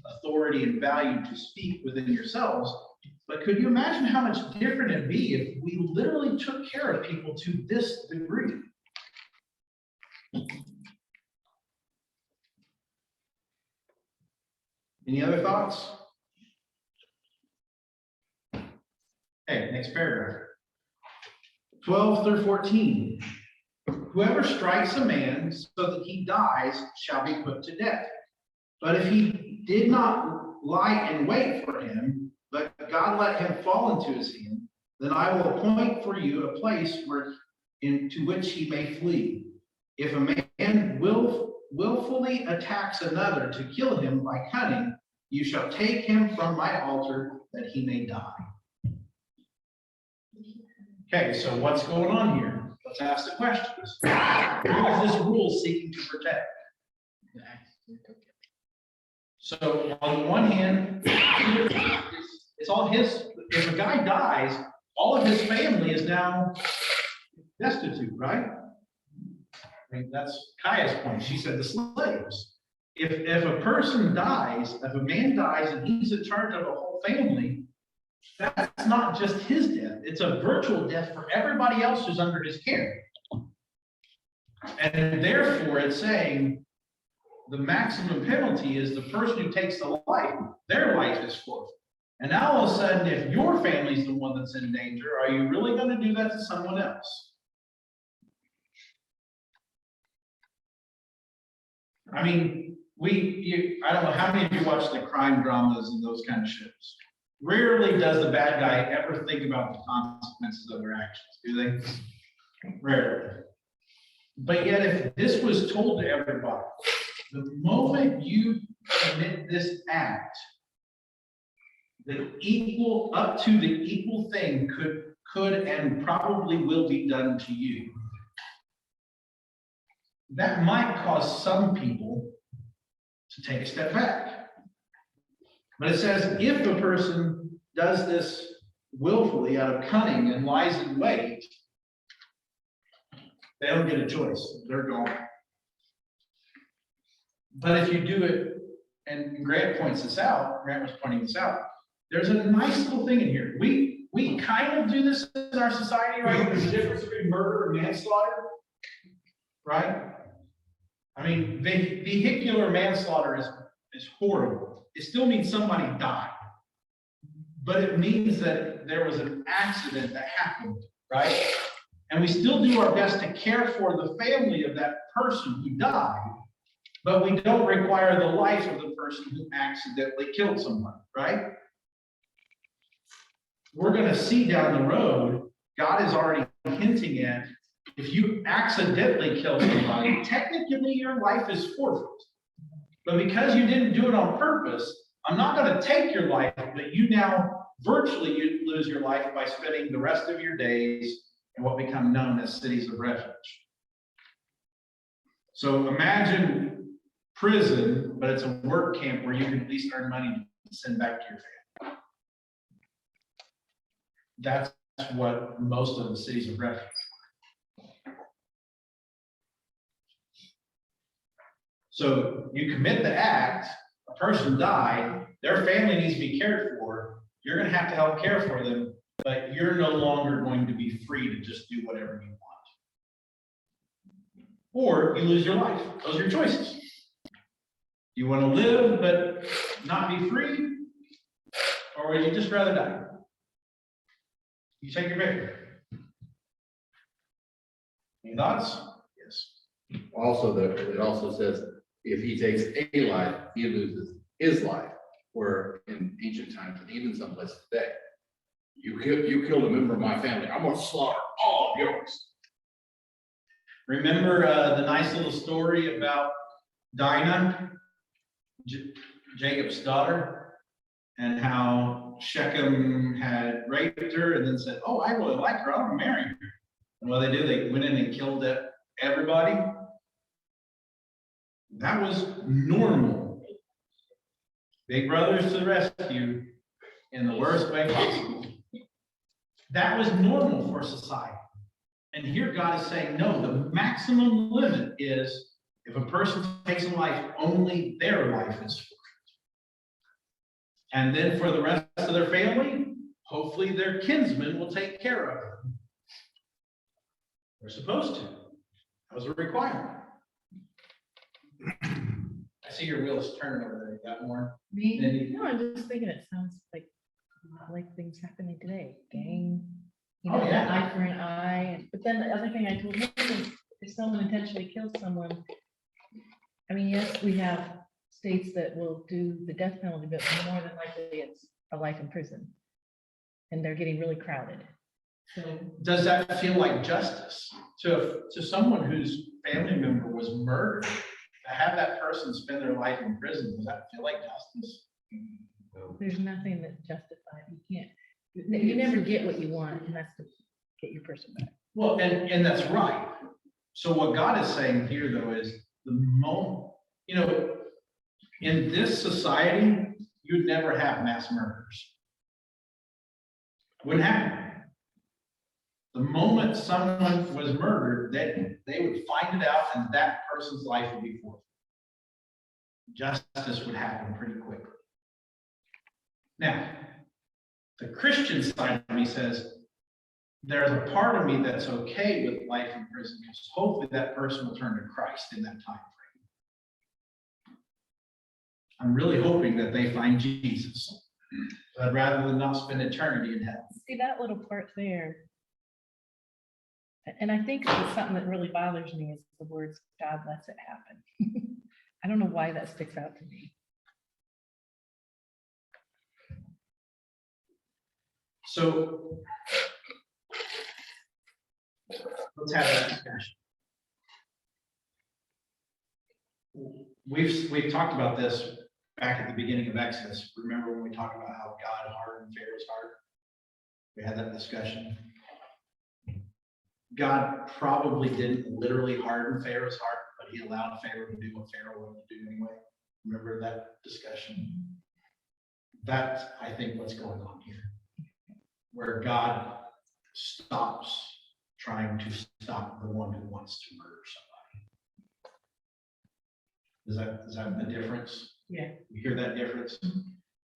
authority and value to speak within yourselves. But could you imagine how much different it'd be if we literally took care of people to this degree? Any other thoughts? Okay, next paragraph. 12 through 14. Whoever strikes a man so that he dies shall be put to death. But if he did not lie in wait for him, but God let him fall into his hand, then I will appoint for you a place into which he may flee. If a man willfully attacks another to kill him by cunning, you shall take him from my altar that he may die. Okay, so what's going on here? Let's ask the questions. Who is this rule seeking to protect? So on the one hand, it's all his, if a guy dies, all of his family is now destitute, right? I mean, that's Kaya's point. She said the slaves. If a person dies, if a man dies and he's in charge of a whole family, that's not just his death. It's a virtual death for everybody else who's under his care. And therefore, it's saying the maximum penalty is the person who takes the life, their life is forfeit. And now all of a sudden, if your family's the one that's in danger, are you really going to do that to someone else? I mean, I don't know how many of you watch the crime dramas and those kind of shows. Rarely does the bad guy ever think about the consequences of their actions, do they? Rarely. But yet, if this was told to everybody, the moment you commit this act, the equal, up to the equal thing could and probably will be done to you. That might cause some people to take a step back. But it says if a person does this willfully out of cunning and lies in wait, they don't get a choice. They're gone. But if you do it, and Grant points this out, Grant was pointing this out, there's a nice little thing in here. We kind of do this in our society, right? There's a difference between murder and manslaughter, right? I mean, vehicular manslaughter is horrible. It still means somebody died. But it means that there was an accident that happened, right? And we still do our best to care for the family of that person who died, but we don't require the life of the person who accidentally killed someone, right? We're going to see down the road, God is already hinting at, if you accidentally kill somebody, technically your life is forfeit. But because you didn't do it on purpose, I'm not going to take your life, but you now virtually you lose your life by spending the rest of your days in what become known as cities of refuge. So imagine prison, but it's a work camp where you can at least earn money to send back to your family. That's what most of the cities of refuge are. So you commit the act, a person died, their family needs to be cared for, you're going to have to help care for them, but you're no longer going to be free to just do whatever you want. Or you lose your life. Those are your choices. You want to live but not be free, or would you just rather die? You take your pick. Any thoughts? Yes. Also, it also says, if he takes a life, he loses his life, where in ancient times, and even some places today, you killed a member of my family, I'm gonna slaughter all of yours. Remember the nice little story about Dinah, Jacob's daughter, and how Shechem had raped her and then said, oh, I really like her, I want to marry her. And what they do, they went in and killed everybody. That was normal. Big brothers to the rescue in the worst way possible. That was normal for society. And here God is saying, no, the maximum limit is if a person takes a life, only their life is forfeit. And then for the rest of their family, hopefully their kinsmen will take care of them. They're supposed to. That was a requirement. I see your wheels turning over there. You got more? Me? No, I'm just thinking it sounds like things happening today. Gang, Oh, yeah. an eye for an eye. But then the other thing I told him is if someone intentionally kills someone, I mean, yes, we have states that will do the death penalty, but more than likely it's a life in prison. And they're getting really crowded. So Does that feel like justice to someone whose family member was murdered? To have that person spend their life in prison, does that feel like justice? there's nothing that justifies, you never get what you want, and that's to get your person back. Well, and that's right. So what God is saying here, though, is the moment, in in this society, you'd never have mass murders. Wouldn't happen. The moment someone was murdered, they would find it out and that person's life would be forfeit. Justice would happen pretty quickly. Now, the Christian side of me says, there's a part of me that's okay with life in prison because hopefully that person will turn to Christ in that time frame. I'm really hoping that they find Jesus. But rather than not spend eternity in hell. See that little part there? And I think it's something that really bothers me is the words, God lets it happen. I don't know why that sticks out to me. So let's have that discussion. We've talked about this back at the beginning of Exodus. Remember when we talked about how God hardened Pharaoh's heart? We had that discussion. God probably didn't literally harden Pharaoh's heart, but he allowed Pharaoh to do what Pharaoh wanted to do anyway. Remember that discussion? That's, I think, what's going on here. Where God stops trying to stop the one who wants to murder somebody. Is that the difference? Yeah. You hear that difference?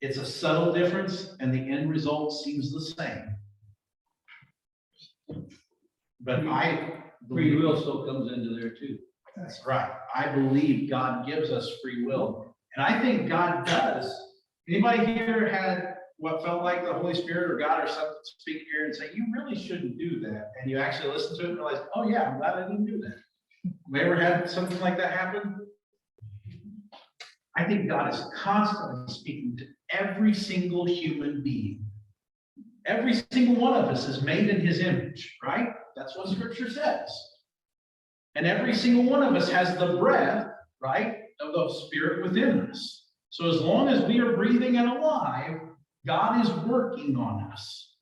It's a subtle difference, and the end result seems the same. But Free will still comes into there too. That's right. I believe God gives us free will. And I think God does. Anybody here had what felt like the Holy Spirit or God or something speak here and say, you really shouldn't do that? And you actually listen to it and realize, oh yeah, I'm glad I didn't do that. We ever had something like that happen? I think God is constantly speaking to every single human being. Every single one of us is made in his image, right? That's what Scripture says. And every single one of us has the breath, right, of the Spirit within us. So as long as we are breathing and alive, God is working on us.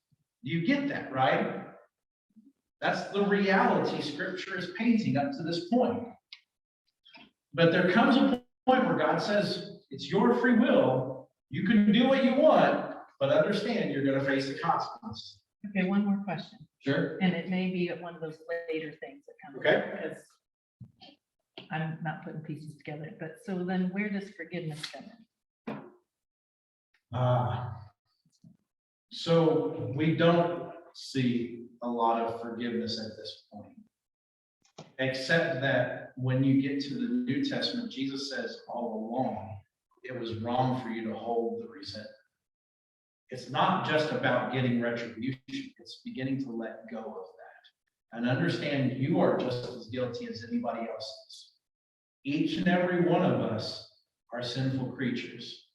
Do you get that, right? That's the reality Scripture is painting up to this point. But there comes a point where God says, it's your free will. You can do what you want, but understand you're going to face the consequences. Okay, one more question. Sure. And it may be one of those later things that come. Okay. Because I'm not putting pieces together, but so then where does forgiveness come in? So we don't see a lot of forgiveness at this point, except that when you get to the New Testament, Jesus says all along, it was wrong for you to hold the resentment. It's not just about getting retribution, it's beginning to let go of that and understand you are just as guilty as anybody else is. Each and every one of us are sinful creatures.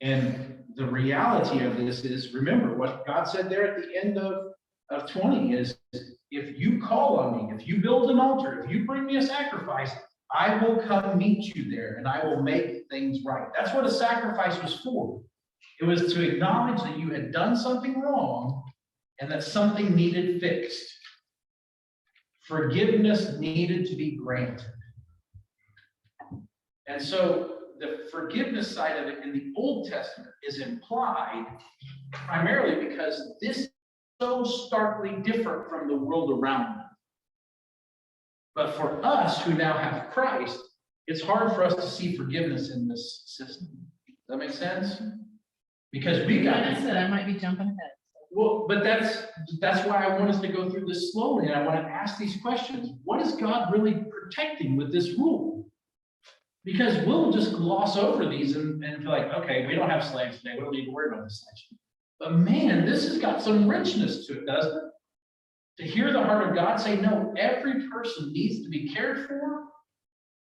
And the reality of this is, remember what God said there at the end of 20 is, if you call on me, if you build an altar, if you bring me a sacrifice, I will come meet you there and I will make things right. That's what a sacrifice was for. It was to acknowledge that you had done something wrong and that something needed fixed. Forgiveness needed to be granted. And so the forgiveness side of it in the Old Testament is implied primarily because this is so starkly different from the world around them. But for us who now have Christ, it's hard for us to see forgiveness in this system. Does that make sense? Because we got. Like I said, I might be jumping ahead. Well, but that's why I want us to go through this slowly, and I want to ask these questions. What is God really protecting with this rule? Because we'll just gloss over these and feel like, okay, we don't have slaves today. We don't need to worry about this section. But man, this has got some richness to it, doesn't it? To hear the heart of God say, no, every person needs to be cared for,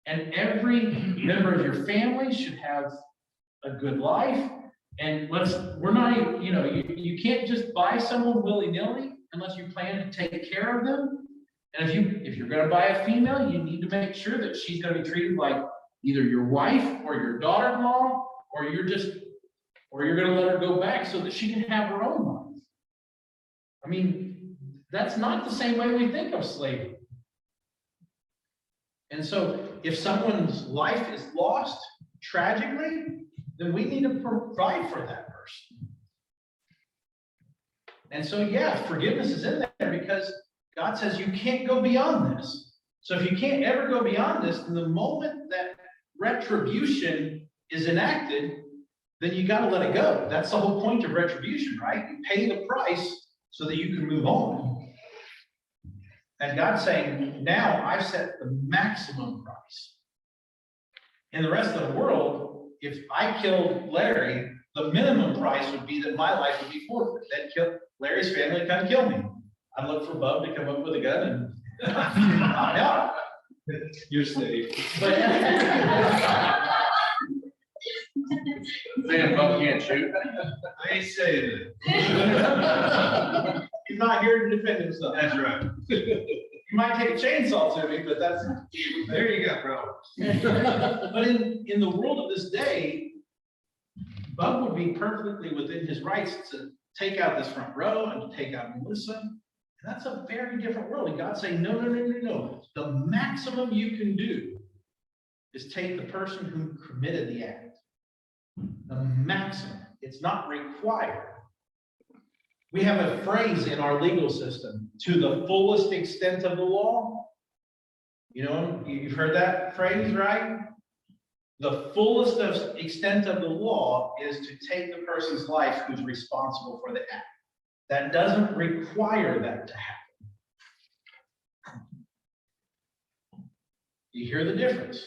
and every member of your family should have a good life. And we're not, you can't just buy someone willy-nilly unless you plan to take care of them. And if you're going to buy a female, you need to make sure that she's going to be treated like either your wife or your daughter-in-law, or you're going to let her go back so that she can have her own life. I mean, that's not the same way we think of slavery. And so if someone's life is lost, tragically, then we need to provide for that person. And so, yeah, forgiveness is in there because God says you can't go beyond this. So if you can't ever go beyond this, then the moment that retribution is enacted, then you got to let it go. That's the whole point of retribution, right? You pay the price so that you can move on. And God's saying, now I've set the maximum price. In the rest of the world, if I killed Larry, the minimum price would be that my life would be forfeit. That Larry's family come kill me. I'd look for Bub to come up with a gun and knock me out. You're safe. But Man, Bob can't shoot. I ain't saying that. he's not here to defend himself. That's right. You might take a chainsaw to me, but that's. There you go, bro. But in the world of this day, Bub would be perfectly within his rights to take out this front row and to take out Melissa. And that's a very different world. And God's saying, no, no, no, no, no. The maximum you can do is take the person who committed the act. The maximum. It's not required. We have a phrase in our legal system, to the fullest extent of the law. You know, you've heard that phrase, right? The fullest extent of the law is to take the person's life who's responsible for the act. That doesn't require that to happen. You hear the difference?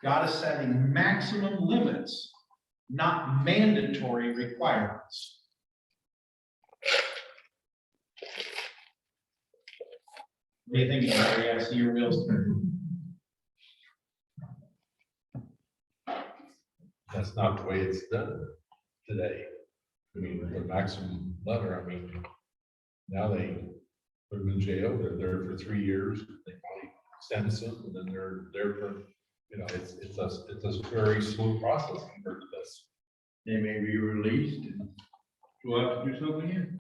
God is setting maximum limits, not mandatory requirements. What do you think, Larry? I see your wheels turning. That's not the way it's done today. I mean, the maximum letter, I mean, now they put them in jail, they're there for 3 years, they probably sentence them, and then they're there for, you know, it's a very slow process compared to this. They may be released and go out to do something here.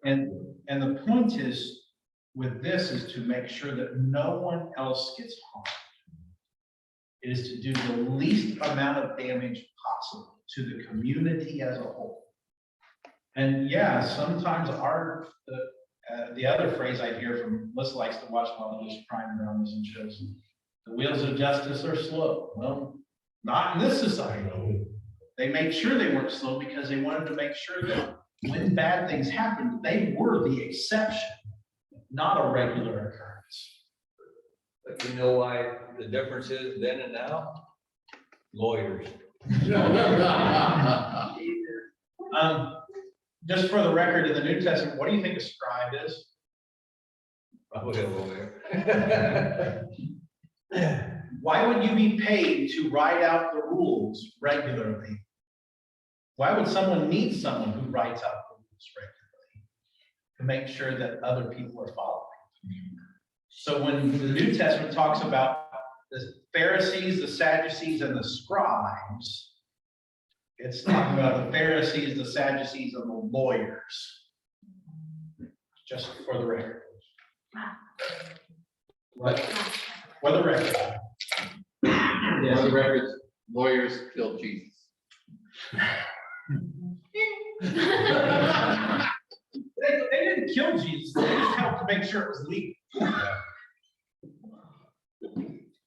And the point is, with this, is to make sure that no one else gets harmed. It is to do the least amount of damage possible to the community as a whole. And yeah, sometimes the other phrase I hear from Melissa likes to watch a lot of those crime dramas and shows. The wheels of justice are slow. Well, not in this society. They made sure they weren't slow because they wanted to make sure that when bad things happened, they were the exception, not a regular occurrence. But you know why the difference is then and now? Lawyers. Just for the record, in the New Testament, what do you think a scribe is? Probably a lawyer. Why would you be paid to write out the rules regularly? Why would someone need someone who writes out the rules regularly to make sure that other people are following? So when the New Testament talks about the Pharisees, the Sadducees, and the scribes, it's talking about the Pharisees, the Sadducees, and the lawyers. Just for the record. What? For the record. For the record, lawyers killed Jesus. They didn't kill Jesus, they just helped to make sure it was legal.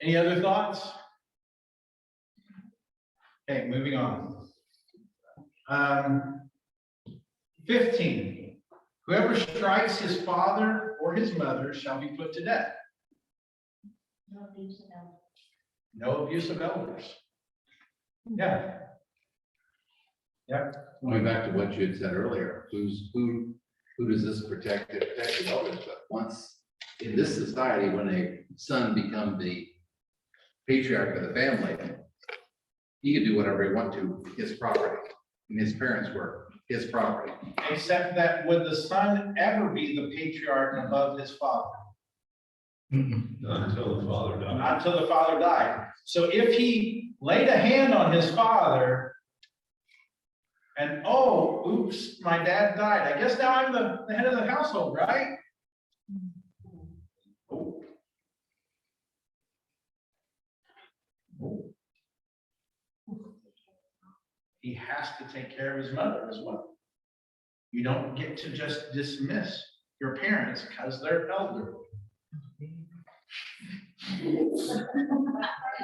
Any other thoughts? Okay, moving on. 15. Whoever strikes his father or his mother shall be put to death. No abuse of elders. Yeah. Yeah. Going back to what you had said earlier, who does this protect? It protects the elders, but once in this society, when a son becomes the patriarch of the family, he can do whatever he wants to his property, and his parents were his property. Except that would the son ever be the patriarch above his father? Not until the father died. Not until the father died. So if he laid a hand on his father and, oh, oops, my dad died. I guess now I'm the head of the household, right? Oh. he has to take care of his mother as well. You don't get to just dismiss your parents because they're elderly.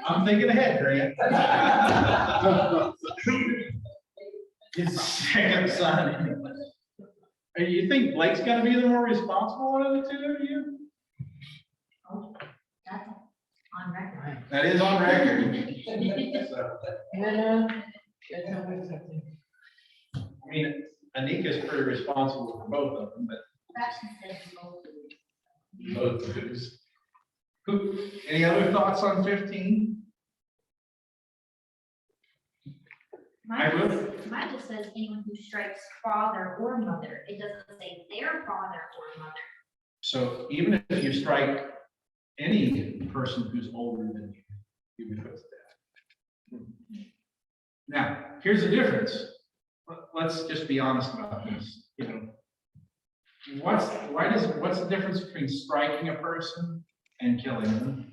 I'm thinking ahead, Grant. His second son. You think Blake's gonna be the more responsible one of the two of you? Oh, that's on record. That is on record. So, I mean, Anika's pretty responsible for both of them, but That's instead of both. both of those. Any other thoughts on 15? Mine just says anyone who strikes father or mother. It doesn't say their father or mother. So even if you strike any person who's older than you, you would put that. Now, here's the difference. Let's just be honest about this. You know, what's the difference between striking a person and killing them?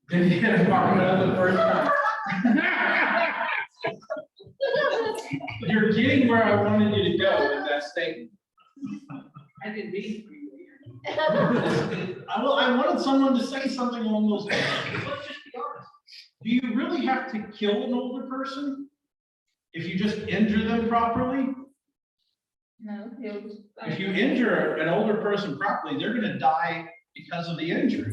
Did you get a farm the first time? You're getting where I wanted you to go with that statement. I didn't mean. I wanted someone to say something along those lines. Let's just be honest. Do you really have to kill an older person if you just injure them properly? No, it was. If you injure an older person properly, they're going to die because of the injury.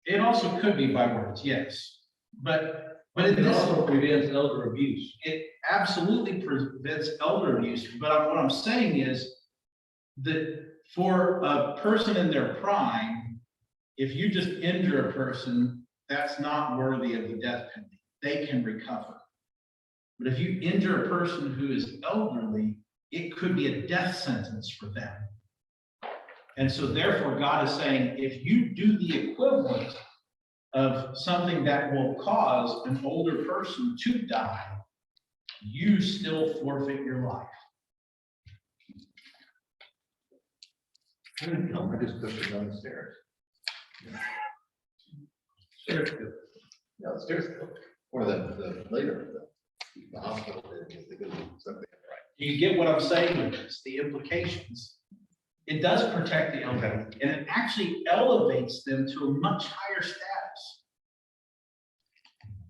It also could be by words, yes. But in It this, also prevents elder abuse. it absolutely prevents elder abuse. But what I'm saying is that for a person in their prime, if you just injure a person, that's not worthy of the death penalty. They can recover. But if you injure a person who is elderly, it could be a death sentence for them. And so therefore, God is saying, if you do the equivalent of something that will cause an older person to die, you still forfeit your life. I just pushed it down the stairs. No, the stairs go. Or the later, the hospital did, because they could do something right. You get what I'm saying with this, the implications. It does protect the elderly, and it actually elevates them to a much higher status.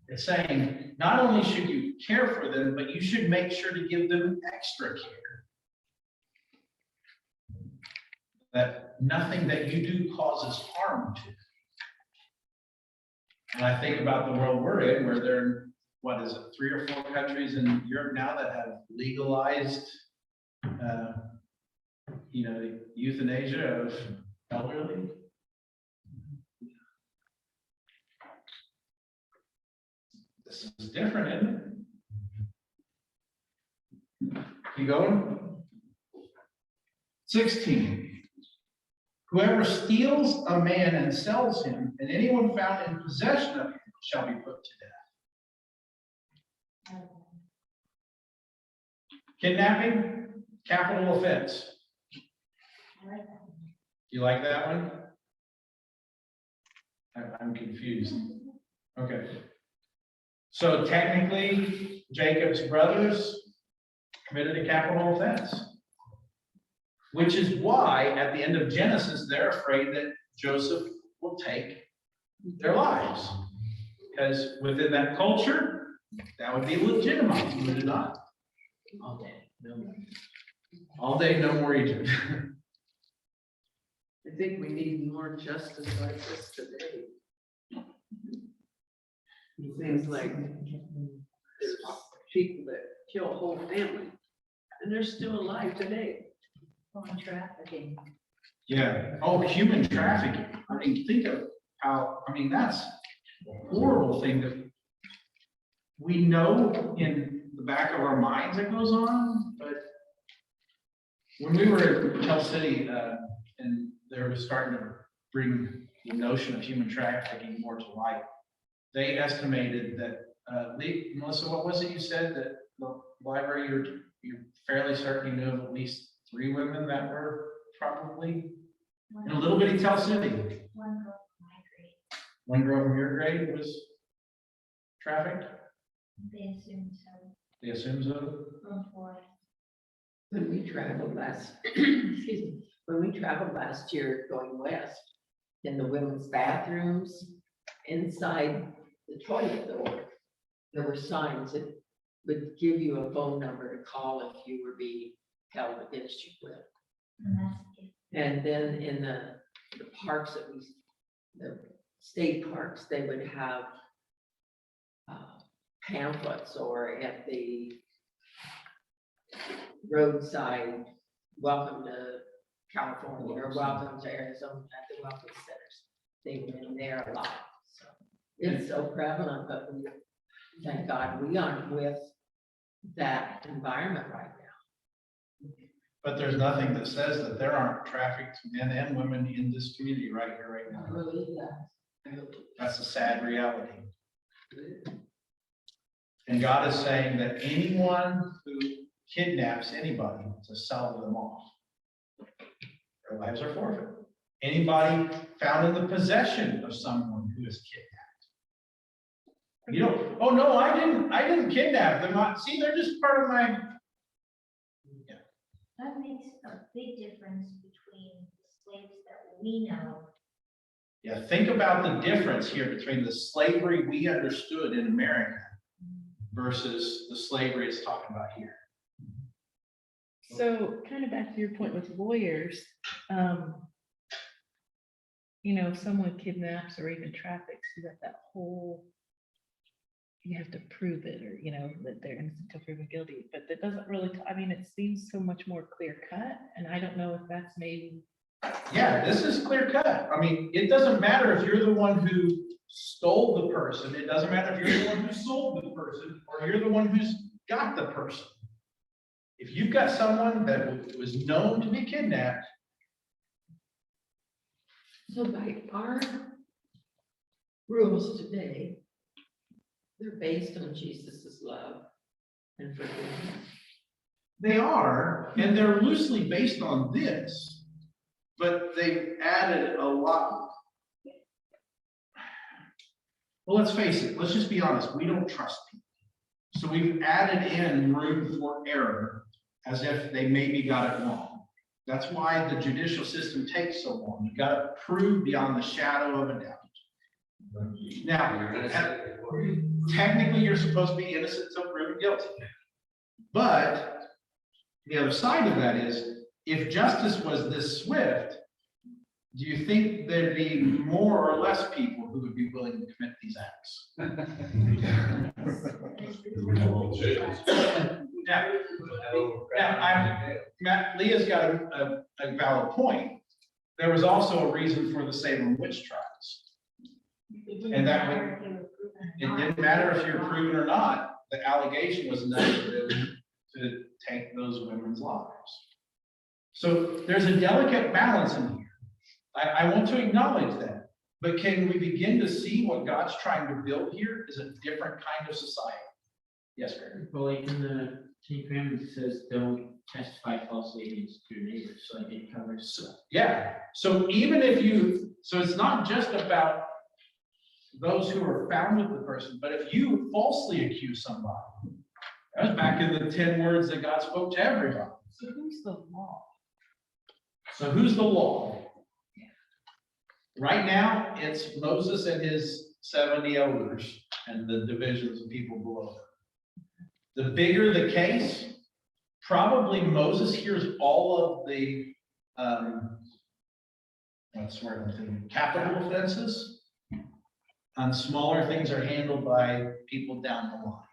It's saying, not only should you care for them, but you should make sure to give them extra care. That nothing that you do causes harm to them. And I think about the world we're in, where there are, what is it, 3 or 4 countries in Europe now that have legalized, the euthanasia of elderly. This is different, isn't it? You going? 16. Whoever steals a man and sells him, and anyone found in possession of him shall be put to death. Kidnapping, capital offense. You like that one? I'm confused. Okay. So technically, Jacob's brothers committed a capital offense, which is why at the end of Genesis, they're afraid that Joseph will take their lives. Because within that culture, that would be legitimized, would it not? All day, no more. All day, no more Egypt. I think we need more justice like this today. Things like there's people that kill a whole family and they're still alive today. On trafficking. Yeah. Oh, human trafficking. I mean, think of how, that's a horrible thing that we know in the back of our minds that goes on, but when we were in Tell City, and they were starting to bring the notion of human trafficking more to light, they estimated that, Melissa, what was it you said, that the library, you're fairly certain you knew of at least 3 women that were probably in a little bitty Tell City. One girl from my grade. Wingrove in your grade was trafficked? They assume so. They assume so? Boy. When we traveled last, excuse me, when we traveled last year going west, in the women's bathrooms, inside the toilet door, there were signs that would give you a phone number to call if you were being held against your will. And that's it. And then in the parks that we, the state parks, they would have pamphlets, or at the roadside, welcome to California, or welcome to Arizona, at the welcome centers. They were in there a lot, so it's so prevalent, but we, thank God, we aren't with that environment right now. But there's nothing that says that there aren't trafficked men and women in this community right here, right I now. believe that. I hope That's a sad reality. it- And God is saying that anyone who kidnaps anybody to sell them off, their lives are forfeit. Anybody found in the possession of someone who is kidnapped. You don't, oh no, I didn't kidnap them. See, they're just part of my. That makes a big difference between the slaves that we know. Yeah, think about the difference here between the slavery we understood in America versus the slavery it's talking about here. So kind of back to your point with lawyers, you know, if someone kidnaps or even traffics, you got that whole, you have to prove it, or, you know, that they're innocent until proven guilty, but that doesn't really, I mean, it seems so much more clear cut, and I don't know if that's maybe. Yeah, this is clear cut. I mean, it doesn't matter if you're the one who stole the person. It doesn't matter if you're the one who sold the person, or you're the one who's got the person. If you've got someone that was known to be kidnapped, So by our rules today, they're based on Jesus's love and forgiveness. they are, and they're loosely based on this, but they've added a lot. Well, let's face it, let's just be honest, we don't trust people. So we've added in room for error as if they maybe got it wrong. That's why the judicial system takes so long. You've got to prove beyond the shadow of a doubt. Now, technically, you're supposed to be innocent until proven guilty. But the other side of that is, if justice was this swift, do you think there'd be more or less people who would be willing to commit these acts? Leah's got a valid point. There was also a reason for the Salem witch trials. And that would, it didn't matter if you're proven or not, the allegation was enough to take those women's lives. So there's a delicate balance in here. I want to acknowledge that, but can we begin to see what God's trying to build here is a different kind of society? Yes, Greg. Well, like in the Ten Commandments, it says don't testify falsely against your neighbors, so like it covers. Yeah, so even if you, so it's not just about those who are found with the person, but if you falsely accuse somebody, that was back in the 10 words that God spoke to everybody. So who's the law? So who's the law? Right now, it's Moses and his 70 elders and the divisions of people below them. The bigger the case, probably Moses hears all of the, what's the word I'm thinking, capital offenses. And smaller things are handled by people down the line.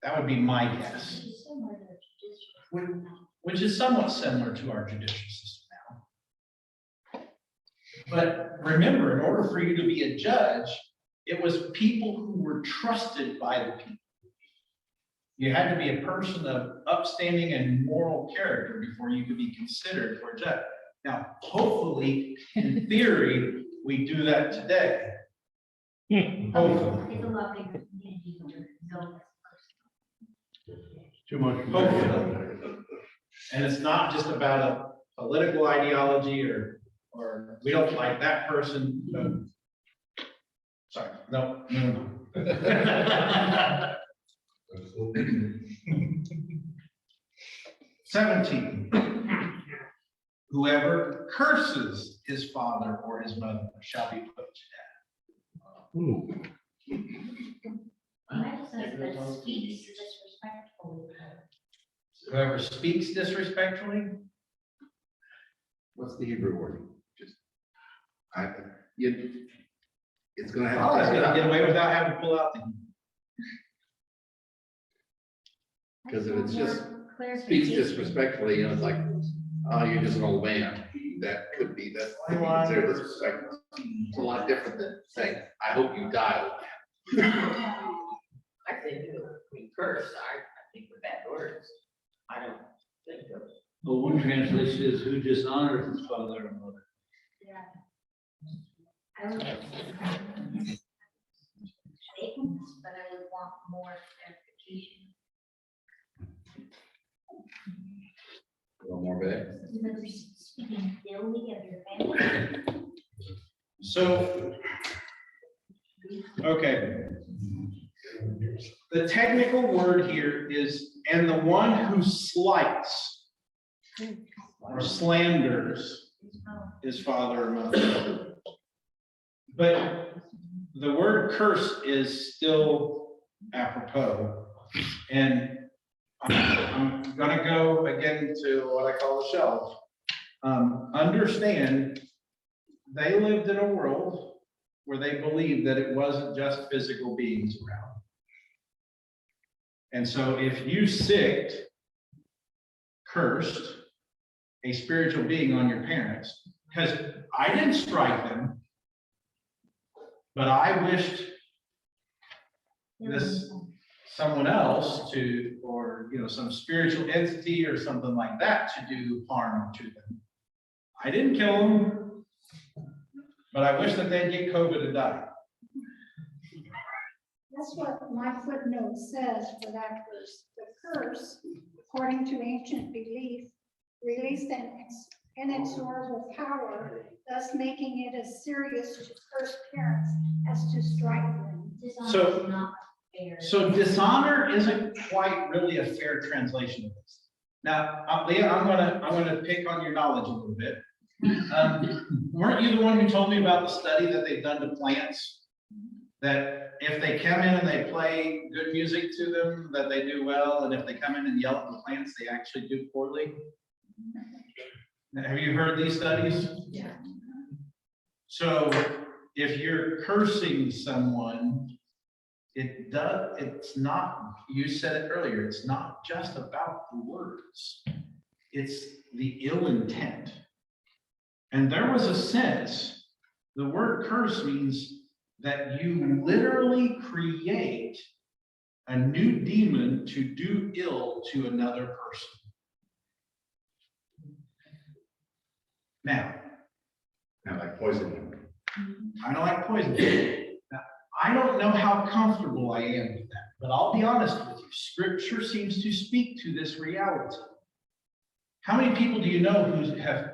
That would be my guess. Which is somewhat similar to our judicial system now. But remember, in order for you to be a judge, it was people who were trusted by the people. You had to be a person of upstanding and moral character before you could be considered for a judge. Now, hopefully, in theory, we do that today. Hopefully. It's a lot bigger community than those. Too much. Hopefully. And it's not just about a political ideology or we don't like that person. Sorry, no. 17. Whoever curses his father or his mother shall be put to death. Ooh, Mine just says that speaks disrespectfully. Whoever speaks disrespectfully, What's the Hebrew word? Just, it's gonna have. oh, that's gonna get away without having to pull out the. Because if it's just speaks Clarification. disrespectfully, you know, it's like, oh, you're just an old man. That could be, that's considered disrespectful. It's a lot different than saying, I hope you die, old man. I think, curse, I think with bad words. I don't think of. Well, one translation is who dishonors his father or mother. Yeah. I would statements, but I would want more clarification. A little more vague. Because you're speaking illy of your family. So, okay. The technical word here is, and the one who slights or slanders his father or mother. But the word curse is still apropos. And I'm gonna go again to what I call the shelf. Understand, they lived in a world where they believed that it wasn't just physical beings around. And so if you sicked, cursed a spiritual being on your parents, because I didn't strike them, but I wished this someone else to, or some spiritual entity or something like that to do harm to them. I didn't kill them, but I wish that they'd get COVID and die. That's what my footnote says for that verse. The curse, according to ancient belief, released an inexorable power, thus making it as serious to curse parents as to strike them. Dishonor is not fair. So dishonor isn't quite really a fair translation of this. Now, Leah, I'm gonna pick on your knowledge a little bit. Weren't you the one who told me about the study that they've done to plants? That if they come in and they play good music to them, that they do well, and if they come in and yell at the plants, they actually do poorly? Have you heard these studies? Yeah. So if you're cursing someone, it's not, you said it earlier, it's not just about the words. It's the ill intent. And there was a sense, the word curse means that you literally create a new demon to do ill to another person. Now, Kind of like poison. kind of like poison. Now, I don't know how comfortable I am with that, but I'll be honest with you. Scripture seems to speak to this reality. How many people do you know who have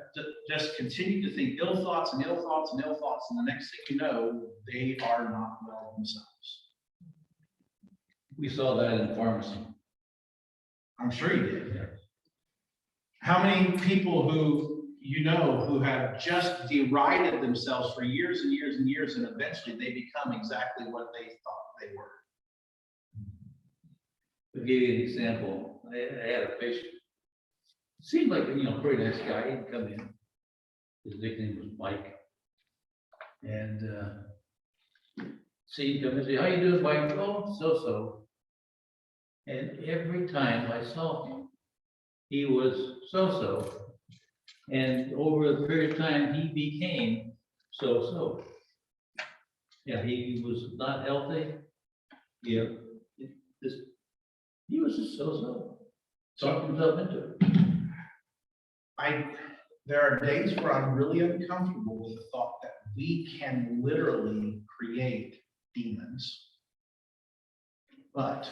just continued to think ill thoughts and ill thoughts and ill thoughts, and the next thing you know, they are not well themselves? We saw that in pharmacy. I'm sure you did. How many people who who have just derided themselves for years and years and years, and eventually they become exactly what they thought they were? To give you an example, I had a patient, seemed like a pretty nice guy. He'd come in. His nickname was Mike. And see, he'd come and say, "How you doing, Mike?" "Oh, so." And every time I saw him, he was so. And over a period of time, he became so. Yeah, he was not healthy. Yeah, he was just so. Talked himself into it. There are days where I'm really uncomfortable with the thought that we can literally create demons. But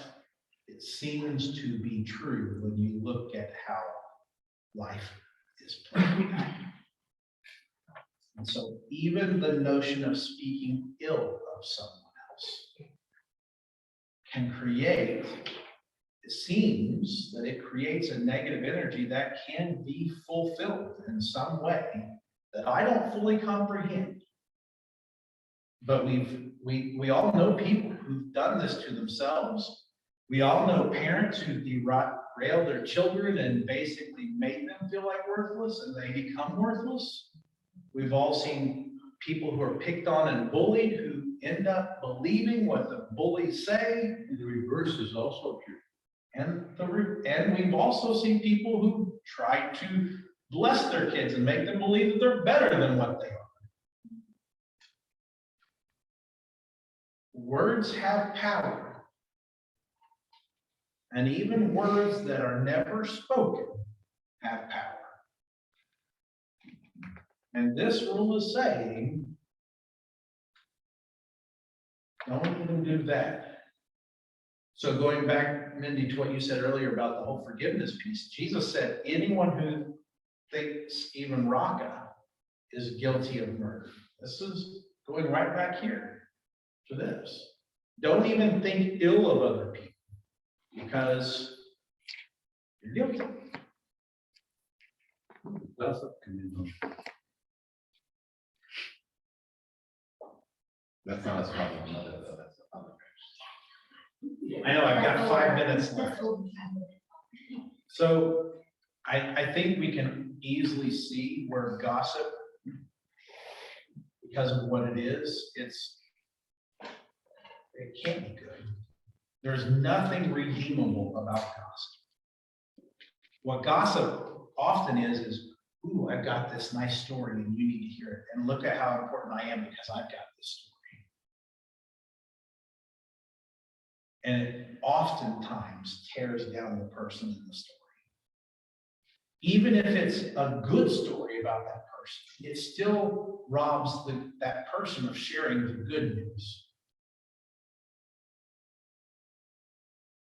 it seems to be true when you look at how life is played out. And so even the notion of speaking ill of someone can create, it seems that it creates a negative energy that can be fulfilled in some way that I don't fully comprehend. But we all know people who've done this to themselves. We all know parents who derail their children and basically made them feel like worthless, and they become worthless. We've all seen people who are picked on and bullied who end up believing what the bullies say. And the reverse is also true. And we've also seen people who try to bless their kids and make them believe that they're better than what they are. Words have power. And even words that are never spoken have power. And this rule is saying, don't even do that. So going back, Mindy, to what you said earlier about the whole forgiveness piece, Jesus said, anyone who thinks even Raka is guilty of murder. This is going right back here to this. Don't even think ill of other people because you're guilty. Gossip can be That's not as strong as another, though, that's another. I know, I've got 5 minutes left. That's over 5 minutes. So I think we can easily see where gossip, because of what it is, it can't be good. There's nothing redeemable about gossip. What gossip often is, ooh, I've got this nice story and you need to hear it. And look at how important I am because I've got this story. And it oftentimes tears down the person in the story. Even if it's a good story about that person, it still robs that person of sharing the good news.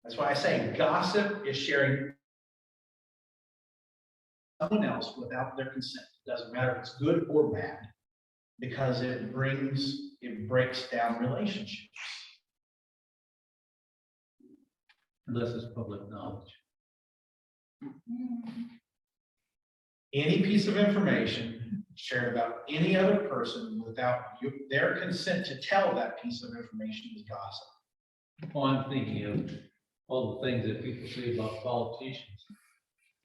That's why I say gossip is sharing someone else without their consent. It doesn't matter if it's good or bad, because it breaks down relationships. unless it's public knowledge. Any piece of information shared about any other person without their consent to tell that piece of information is gossip. Well, I'm thinking of all the things that people say about politicians.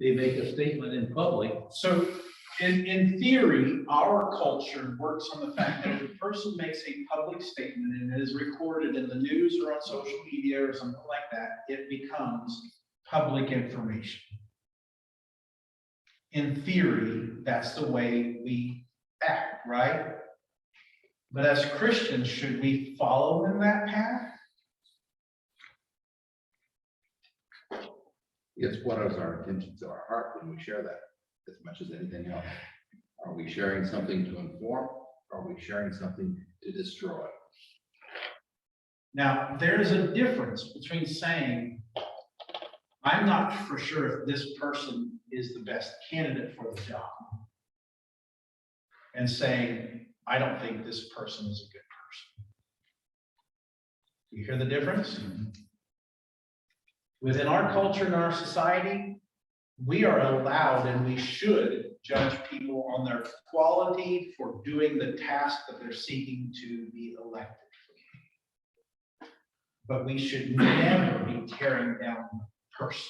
They make a statement in public. So in theory, our culture works on the fact that if a person makes a public statement and it is recorded in the news or on social media or something like that, it becomes public information. In theory, that's the way we act, right? But as Christians, should we follow in that path? It's what is our intentions of our heart when we share that, as much as anything else. Are we sharing something to inform? Or are we sharing something to destroy? Now, there is a difference between saying, I'm not for sure if this person is the best candidate for the job, and saying, I don't think this person is a good person. Do you hear the difference? Within our culture and our society, we are allowed and we should judge people on their quality for doing the task that they're seeking to be elected for. But we should never be tearing down the person.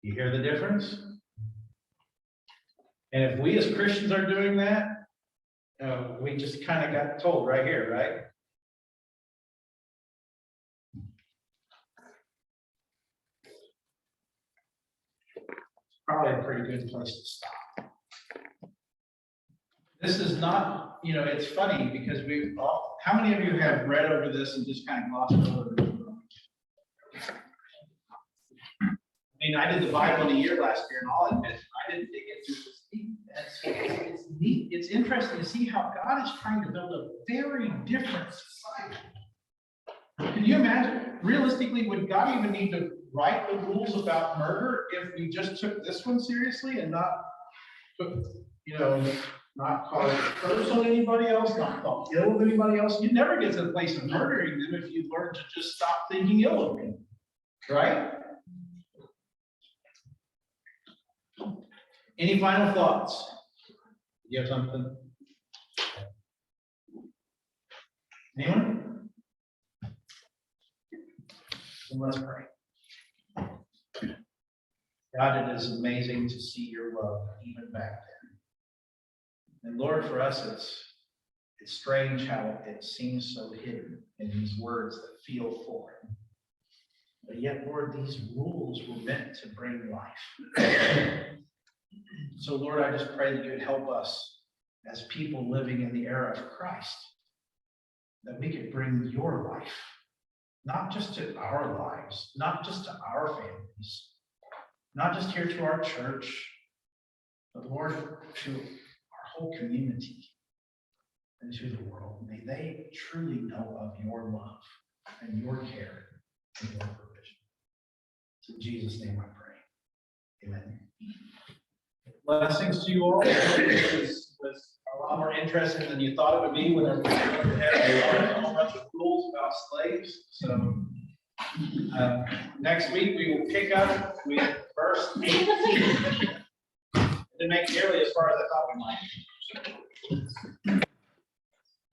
You hear the difference? And if we as Christians are doing that, we just kind of got told right here, right? Probably a pretty good place to stop. This is not, it's funny because how many of you have read over this and just kind of glossed over it? I mean, I did the Bible in a year last year, and I'll admit, I didn't dig into this deep. It's neat. It's interesting to see how God is trying to build a very different society. Can you imagine? Realistically, would God even need to write the rules about murder if we just took this one seriously and not took, not cause a curse on anybody else, not talk ill of anybody else. You never get to the place of murdering them if you learn to just stop thinking ill of them, right? Any final thoughts? You have something? Anyone? Then let's pray. God, it is amazing to see your love even back then. And Lord, for us, it's strange how it seems so hidden in these words that feel foreign. But yet, Lord, these rules were meant to bring life. So, Lord, I just pray that you would help us as people living in the era of Christ, that we could bring your life, not just to our lives, not just to our families, not just here to our church, but Lord, to our whole community and to the world. May they truly know of your love and your care and your provision. It's in Jesus' name I pray. Amen. Blessings to you all. This was a lot more interesting than you thought it would be when I had a whole bunch of rules about slaves. So next week we will pick up with verse 18. It didn't make nearly as far as I thought we might.